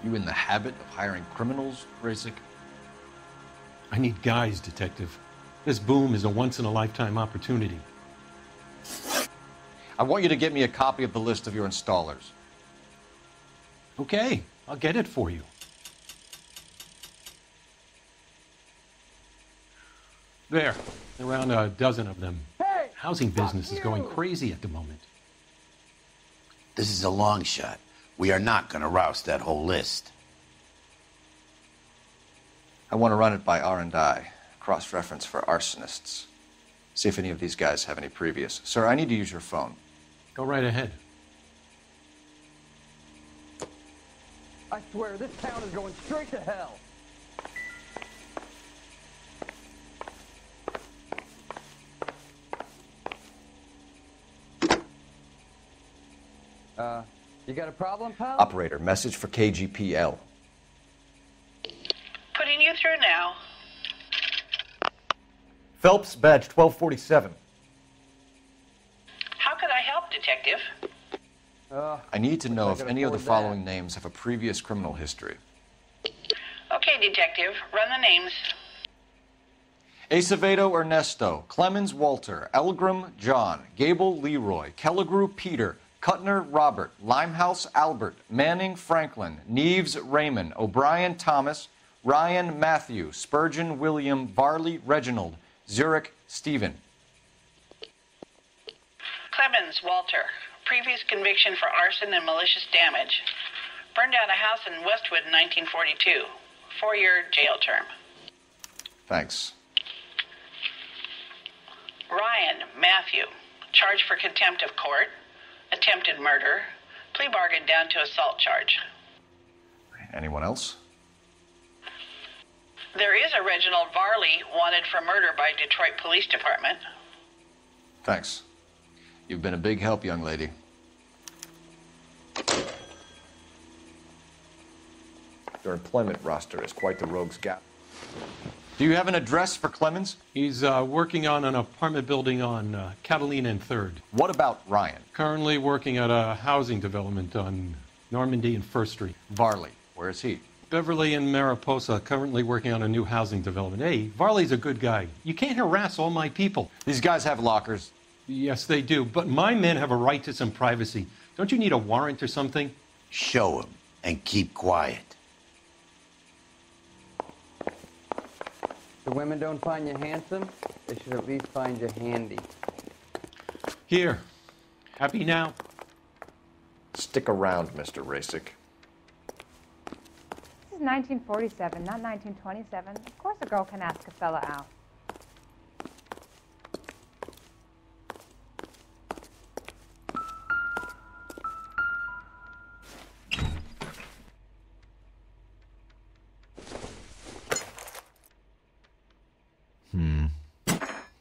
You in the habit of hiring criminals, Rasik? I need guys, Detective. This boom is a once-in-a-lifetime opportunity. I want you to get me a copy of the list of your installers. Okay, I'll get it for you. There, around a dozen of them. Hey, housing business is going crazy at the moment. This is a long shot. We are not going to roust that whole list. I want to run it by R&I, cross-reference for arsonists. See if any of these guys have any previous. Sir, I need to use your phone. Go right ahead. I swear, this town is going straight to hell. You got a problem, pal? Operator, message for KGPL. Putting you through now. Phelps, badge 1247. How could I help, Detective? I need to know I if could any of the afford following names have a previous criminal history. Okay, Detective, run the names. Acevedo Ernesto, Clemens Walter, Elgram John, Gable Leroy, Kelligrew Peter, Kuttner Robert, Limehouse Albert, Manning Franklin, Neves Raymond, O'Brien Thomas, Ryan Matthew, Spurgeon William, Varley Reginald, Zurich Stephen. Clemens Walter. Previous conviction for arson and malicious damage. Burned down a house in Westwood in 1942. 4-year jail term. Thanks. Ryan Matthew. Charged for contempt of court. Attempted murder. Plea bargain down to assault charge. Anyone else? There is a Reginald Varley wanted for murder by Detroit Police Department. Thanks. You've been a big help, young lady. Your employment roster is quite the rogue's gap. Do you have an address for Clemens? He's working on an apartment building on Catalina and 3rd. What about Ryan? Currently working at a housing development on Normandy and 1st Street. Varley, where is he? Beverly and Mariposa, currently working on a new housing development. Hey, Varley's a good guy. You can't harass all my people. These guys have lockers. Yes, they do, but my men have a right to some privacy. Don't you need a warrant or something? Show him and keep quiet. The women don't find you handsome, they should at least find you handy. Here. Happy now? Stick around, Mr. Rasik. This is 1947, not 1927. Of course a girl can ask a fella out.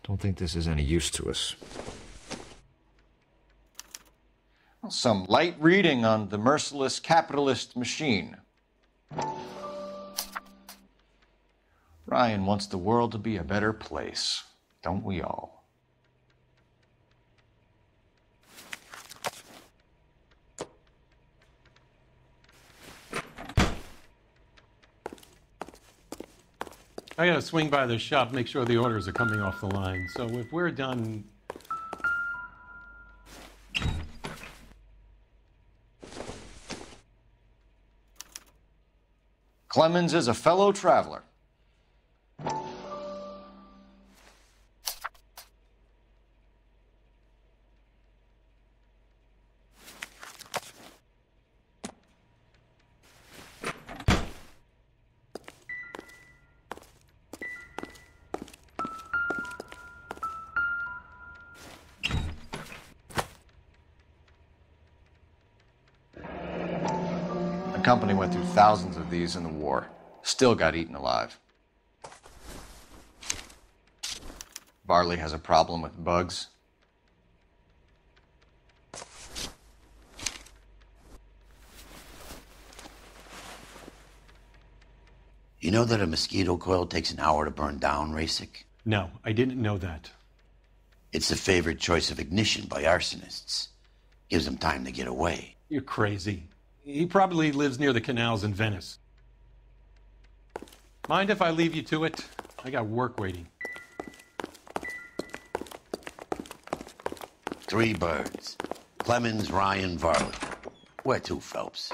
Don't think this is any use to us. Some light reading on the merciless capitalist machine. Ryan wants the world to be a better place, don't we all? I gotta swing by the shop, make sure the orders are coming off the line. So if we're done... Clemens is a fellow traveler. The company went through thousands of these in the war. Still got eaten alive. Barley has a problem with bugs. You know that a mosquito coil takes an hour to burn down, Rasik? No, I didn't know that. It's the favorite choice of ignition by arsonists. Gives them time to get away. You're crazy. He probably lives near the canals in Venice. Mind if I leave you to it? I got work waiting. 3 birds. Clemens, Ryan, Varley. Where to, Phelps?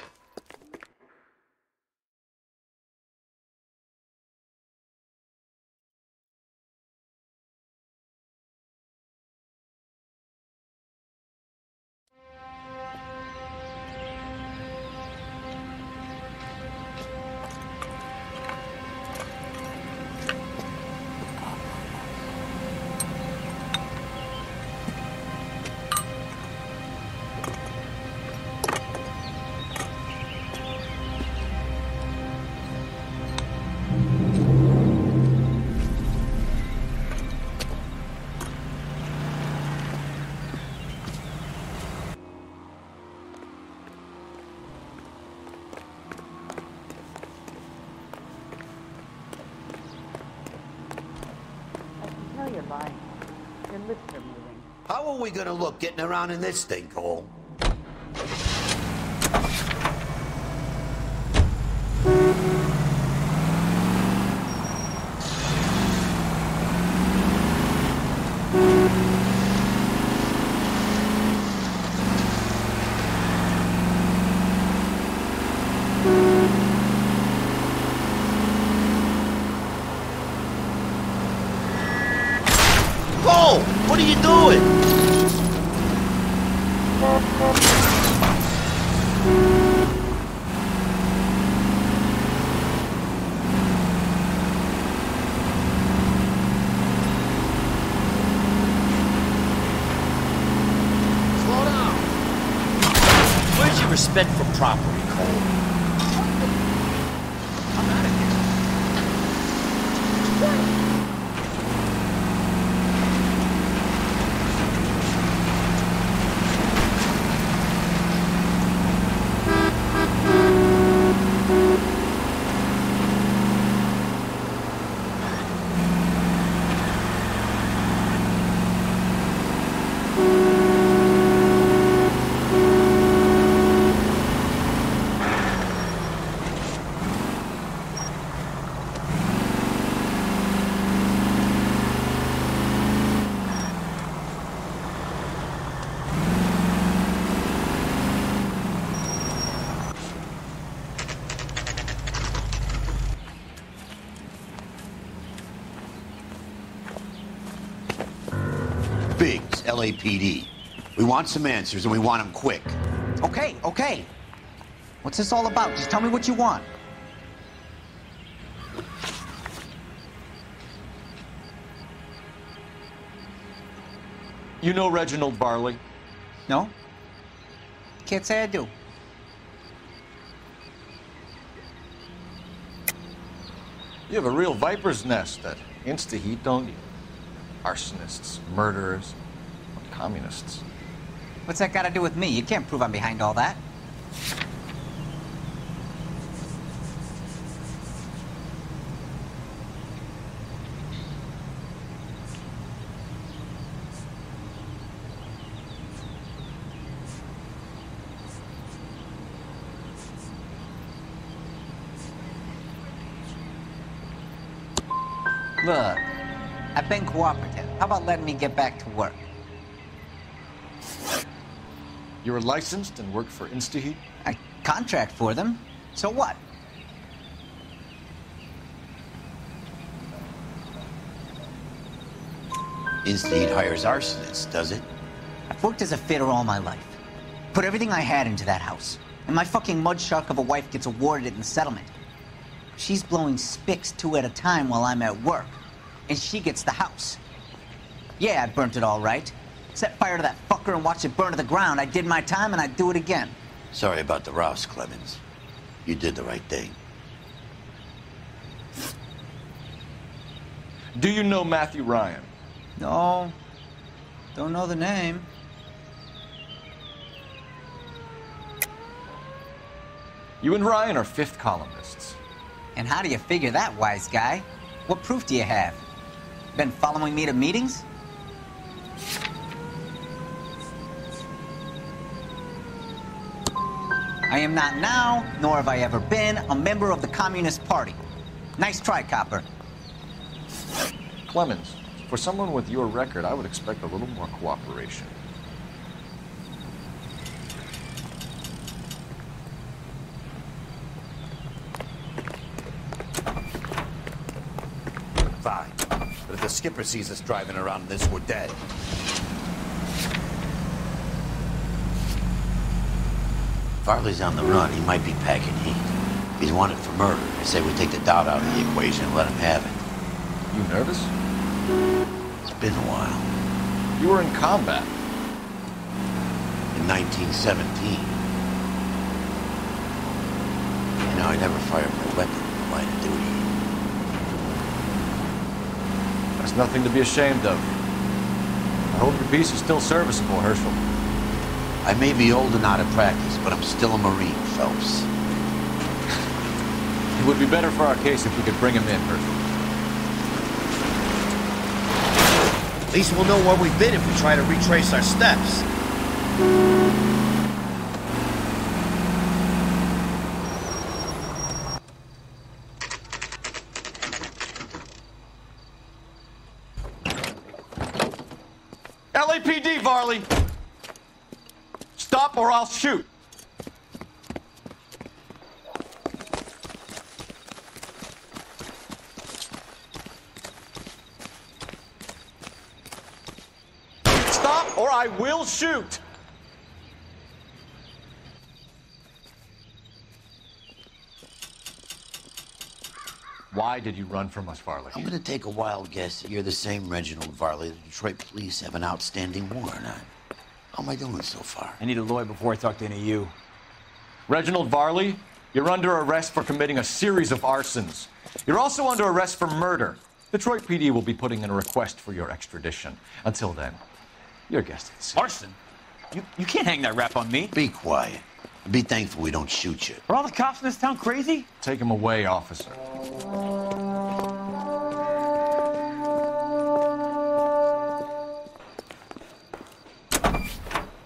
You're lying. Your lips are moving. How are we gonna look getting around in this thing, Cole? Cole, what are you doing? Slow down. Where's your respect for property, Cole? I'm out of here. Biggs, LAPD. We want some answers, and we want them quick. Okay, okay. What's this all about? Just tell me what you want. You know Reginald Barley? No? Can't say I do. You have a real viper's nest at Insta-Heat, don't you? Arsonists, murderers, communists. What's that got to do with me? You can't prove I'm behind all that. Look, I've been cooperative. How about letting me get back to work? You're licensed and work for InstaHeat? I contract for them. So what? InstaHeat hires arsonists, does it? I've worked as a fitter all my life. Put everything I had into that house. And my fucking mud shark of a wife gets awarded it in the settlement. She's blowing spics 2 at a time while I'm at work. And she gets the house. Yeah, I burnt it all right. Set fire to that fucker and watched it burn to the ground. I did my time and I'd do it again. Sorry about the rouse, Clemens. You did the right thing. Do you know Matthew Ryan? No. Don't know the name. You and Ryan are fifth columnists. And how do you figure that, wise guy? What proof do you have? Been following me to meetings? I am not now, nor have I ever been, a member of the Communist Party. Nice try, copper. Clemens, for someone with your record, I would expect a little more cooperation. Fine. But if the skipper sees us driving around in this, we're dead. Farley's on the run. He might be packing heat. He's wanted for murder. I say we take the doubt out of the equation and let him have it. You nervous? It's been a while. You were in combat. In 1917. You know, I never fired my weapon in the line of duty. There's nothing to be ashamed of. I hope your piece is still serviceable, Herschel. I may be old and out of practice, but I'm still a Marine, Phelps. It would be better for our case if we could bring him in, Herschel. At least we'll know where we've been if we try to retrace our steps. LAPD, Varley! Stop or I'll shoot! Stop or I will shoot! Why did you run from us, Varley? I'm gonna take a wild guess that you're the same Reginald Varley the Detroit police have an outstanding warrant on. How am I doing so far? I need a lawyer before I talk to any of you. Reginald Varley, you're under arrest for committing a series of arsons. You're also under arrest for murder. Detroit PD will be putting in a request for your extradition. Until then, your guest is safe. Arson? You can't hang that rap on me. Be quiet. Be thankful we don't shoot you. Are all the cops in this town crazy? Take him away, officer.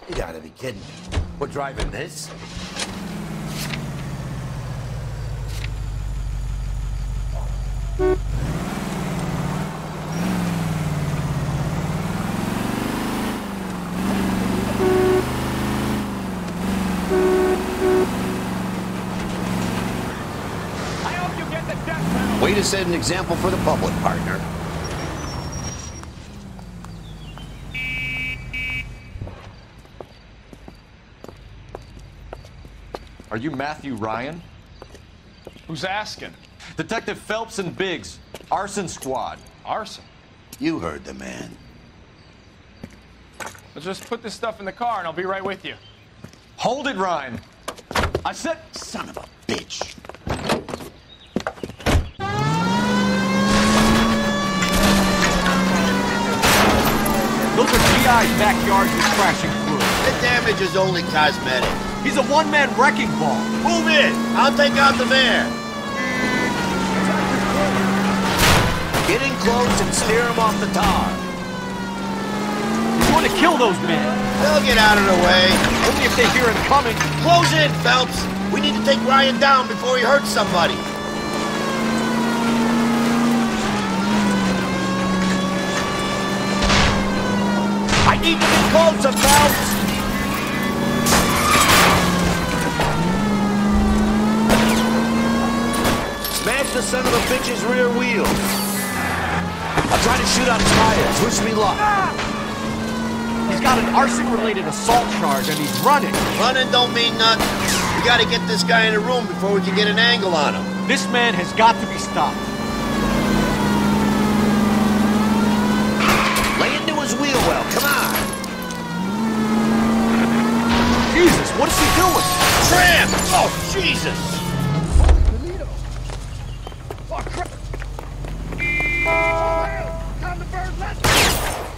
You gotta be kidding me. We're driving this? Way to set an example for the public, partner. Are you Matthew Ryan? Who's asking? Detective Phelps and Biggs, arson squad. Arson? You heard the man. Let's just put this stuff in the car and I'll be right with you. Hold it, Ryan. I said... Son of a bitch. Those are GI's backyards you're crashing through. The damage is only cosmetic. He's a one-man wrecking ball. Move in. I'll take out the van. Get in close and steer him off the tar. He's going to kill those men. They'll get out of the way. Only if they hear him coming. Close in, Phelps. We need to take Ryan down before he hurts somebody. I need to be closer, Phelps. Smash the son of a bitch's rear wheel. I'll try to shoot out his tires. Wish me luck. He's got an arson-related assault charge and he's running. Running don't mean nothing. We gotta get this guy in the room before we can get an angle on him. This man has got to be stopped. Lay into his wheel well, come on. Jesus, what is he doing? Tramp! Oh, Jesus!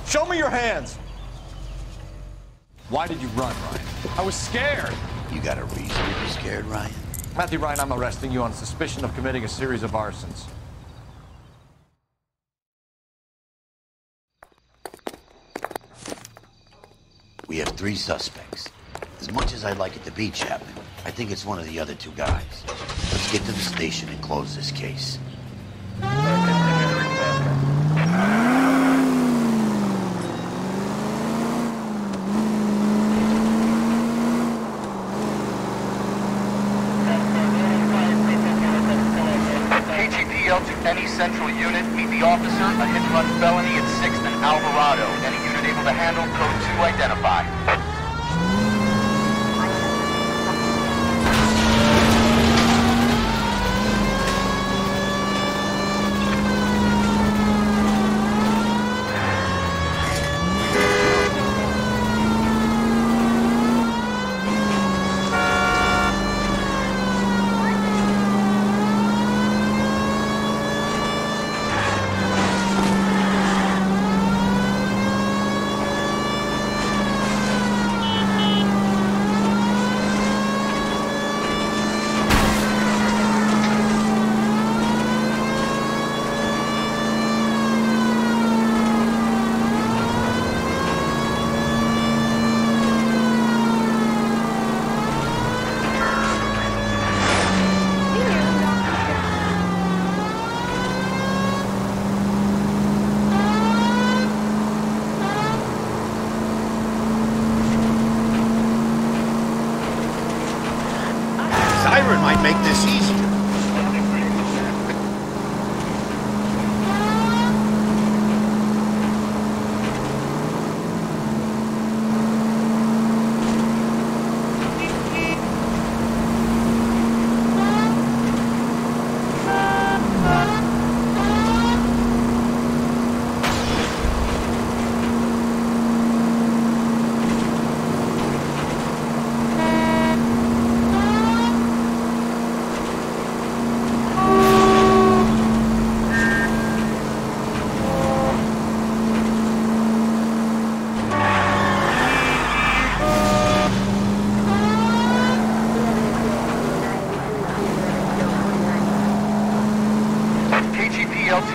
Show me your hands. Why did you run, Ryan? I was scared. You got a reason to be scared, Ryan? Matthew Ryan, I'm arresting you on suspicion of committing a series of arsons. We have 3 suspects. As much as I'd like it to be Chapman, I think it's one of the other 2 guys. Let's get to the station and close this case. KGPL to any central unit. Meet the officer. A hit-and-run felony at 6th and Alvarado. Any unit able to handle code 2 identify. Siren might make this easier.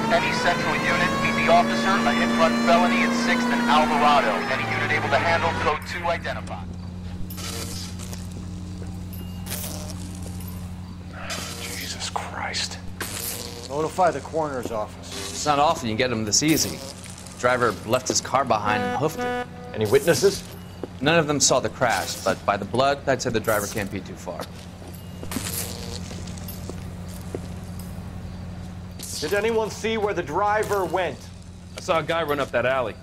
Any central unit, meet the officer. A hit-run felony at 6th and Alvarado. Any unit able to handle code 2 identify. Jesus Christ. Notify the coroner's office. It's not often you get them this easy. The driver left his car behind and hoofed it. Any witnesses? None of them saw the crash, but by the blood, I'd say the driver can't be too far. Did anyone see where the driver went? I saw a guy run up that alley.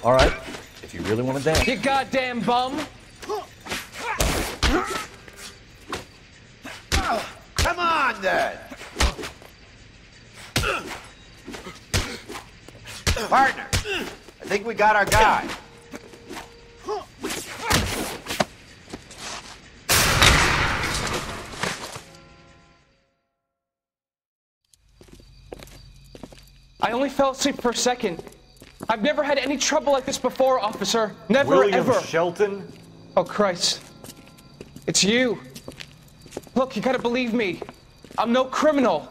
All right, if you really want to dance. You goddamn bum! Come on, then! Partner, I think we got our guy. I only fell asleep for a second. I've never had any trouble like this before, officer. Never, William ever. Shelton? Oh, Christ. It's you. Look, you gotta believe me. I'm no criminal.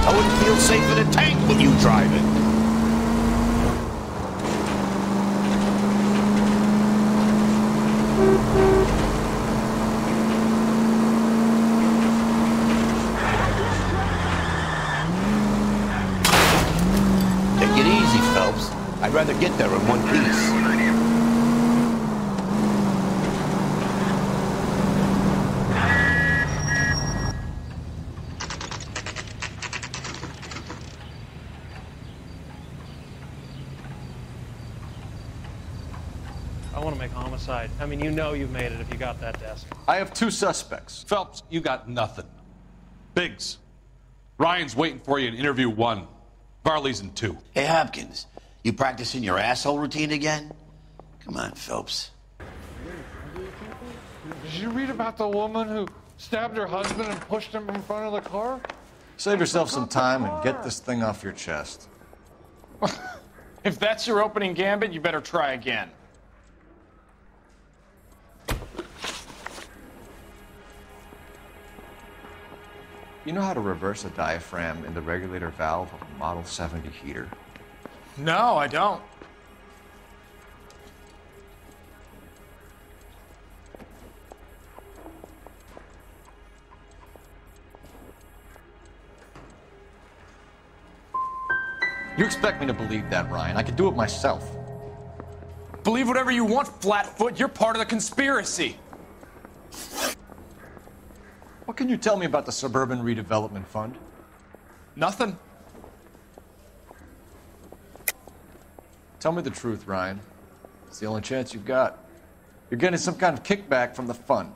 I wouldn't feel safe in a tank with you driving. Take it easy, Phelps. I'd rather get there in one piece. I want to make homicide. I mean, you know you've made it if you got that desk. I have 2 suspects. Phelps, you got nothing. Biggs, Ryan's waiting for you in interview 1. Varley's in 2. Hey, Hopkins, you practicing your asshole routine again? Come on, Phelps. Did you read about the woman who stabbed her husband and pushed him in front of the car? Save yourself some time and get this thing off your chest. If that's your opening gambit, you better try again. You know how to reverse a diaphragm in the regulator valve of a Model 70 heater? No, I don't. You expect me to believe that, Ryan? I could do it myself. Believe whatever you want, Flatfoot. You're part of the conspiracy. What can you tell me about the Suburban Redevelopment Fund? Nothing. Tell me the truth, Ryan. It's the only chance you've got. You're getting some kind of kickback from the fund.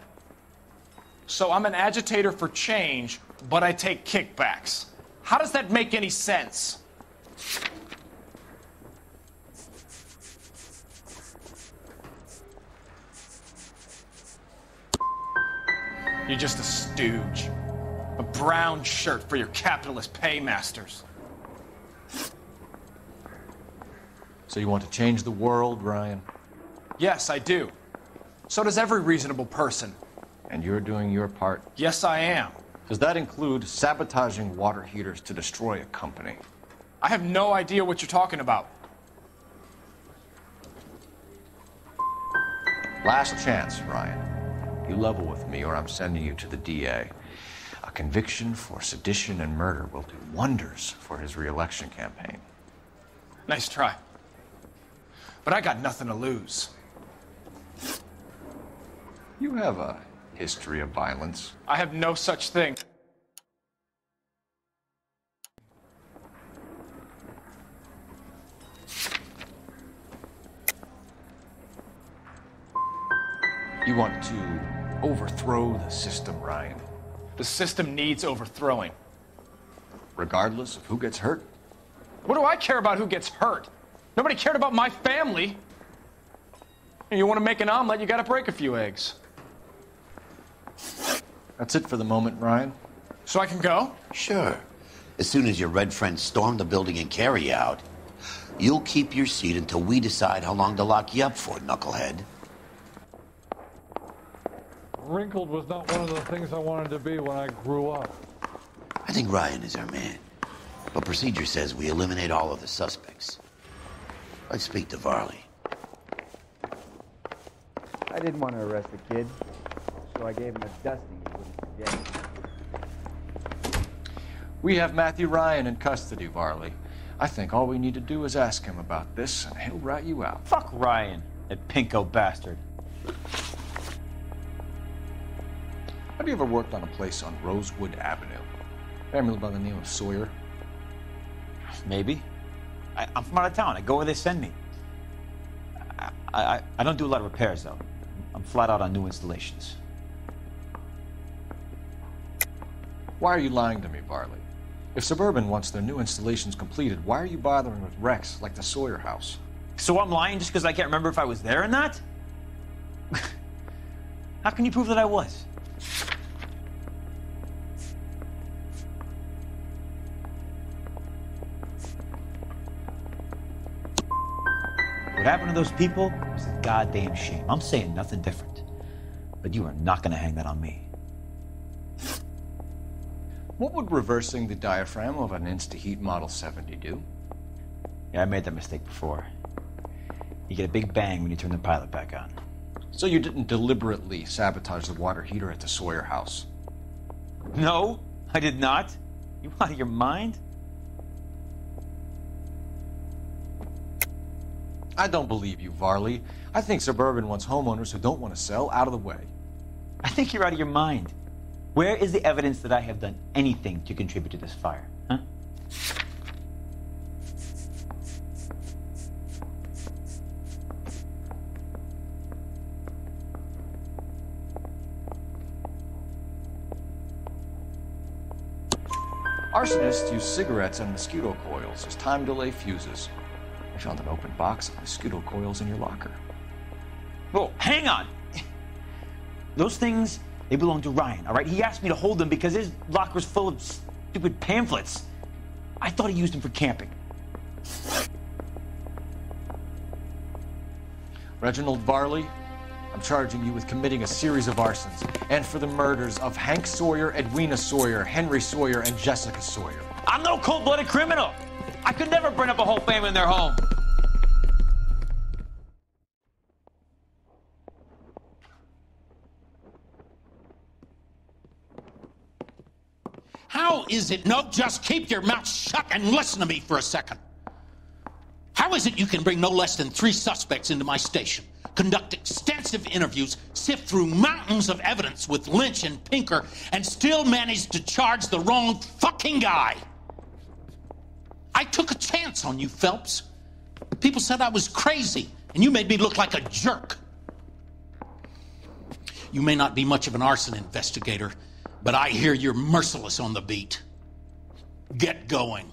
So I'm an agitator for change, but I take kickbacks. How does that make any sense? You're just a stooge. A brown shirt for your capitalist paymasters. So you want to change the world, Ryan? Yes, I do. So does every reasonable person. And you're doing your part? Yes, I am. Does that include sabotaging water heaters to destroy a company? I have no idea what you're talking about. Last chance, Ryan. You level with me or I'm sending you to the DA. A conviction for sedition and murder will do wonders for his re-election campaign. Nice try. But I got nothing to lose. You have a history of violence. I have no such thing. You want to overthrow the system, Ryan. The system needs overthrowing. Regardless of who gets hurt? What do I care about who gets hurt? Nobody cared about my family. You want to make an omelet, you got to break a few eggs. That's it for the moment, Ryan. So I can go? Sure. As soon as your red friends storm the building and carry you out, you'll keep your seat until we decide how long to lock you up for, knucklehead. Wrinkled was not one of the things I wanted to be when I grew up. I think Ryan is our man. But procedure says we eliminate all of the suspects. Let's speak to Varley. I didn't want to arrest the kid, so I gave him a dusting he wouldn't forget. We have Matthew Ryan in custody, Varley. I think all we need to do is ask him about this, and he'll rat you out. Fuck Ryan, that pinko bastard. Have you ever worked on a place on Rosewood Avenue? Family by the name of Sawyer? Maybe. I'm from out of town. I go where they send me. I don't do a lot of repairs, though. I'm flat out on new installations. Why are you lying to me, Varley? If Suburban wants their new installations completed, why are you bothering with wrecks like the Sawyer house? So I'm lying just because I can't remember if I was there or not? How can you prove that I was? What happened to those people was a goddamn shame. I'm saying nothing different. But you are not going to hang that on me. What would reversing the diaphragm of an Insta-Heat Model 70 do? Yeah, I made that mistake before. You get a big bang when you turn the pilot back on. So you didn't deliberately sabotage the water heater at the Sawyer house? No, I did not. You out of your mind? I don't believe you, Varley. I think Suburban wants homeowners who don't want to sell out of the way. I think you're out of your mind. Where is the evidence that I have done anything to contribute to this fire, huh? Arsonists use cigarettes and mosquito coils as time delay fuses. I found an open box of mosquito coils in your locker. Whoa, hang on! Those things, they belong to Ryan, all right? He asked me to hold them because his locker's full of stupid pamphlets. I thought he used them for camping. Reginald Varley, I'm charging you with committing a series of arsons and for the murders of Hank Sawyer, Edwina Sawyer, Henry Sawyer, and Jessica Sawyer. I'm no cold-blooded criminal. I could never burn up a whole family in their home. How is it? No, just keep your mouth shut and listen to me for a second. How is it you can bring no less than 3 suspects into my station, conduct extensive interviews, sift through mountains of evidence with Lynch and Pinker, and still manage to charge the wrong fucking guy? I took a chance on you, Phelps. People said I was crazy, and you made me look like a jerk. You may not be much of an arson investigator, but I hear you're merciless on the beat. Get going.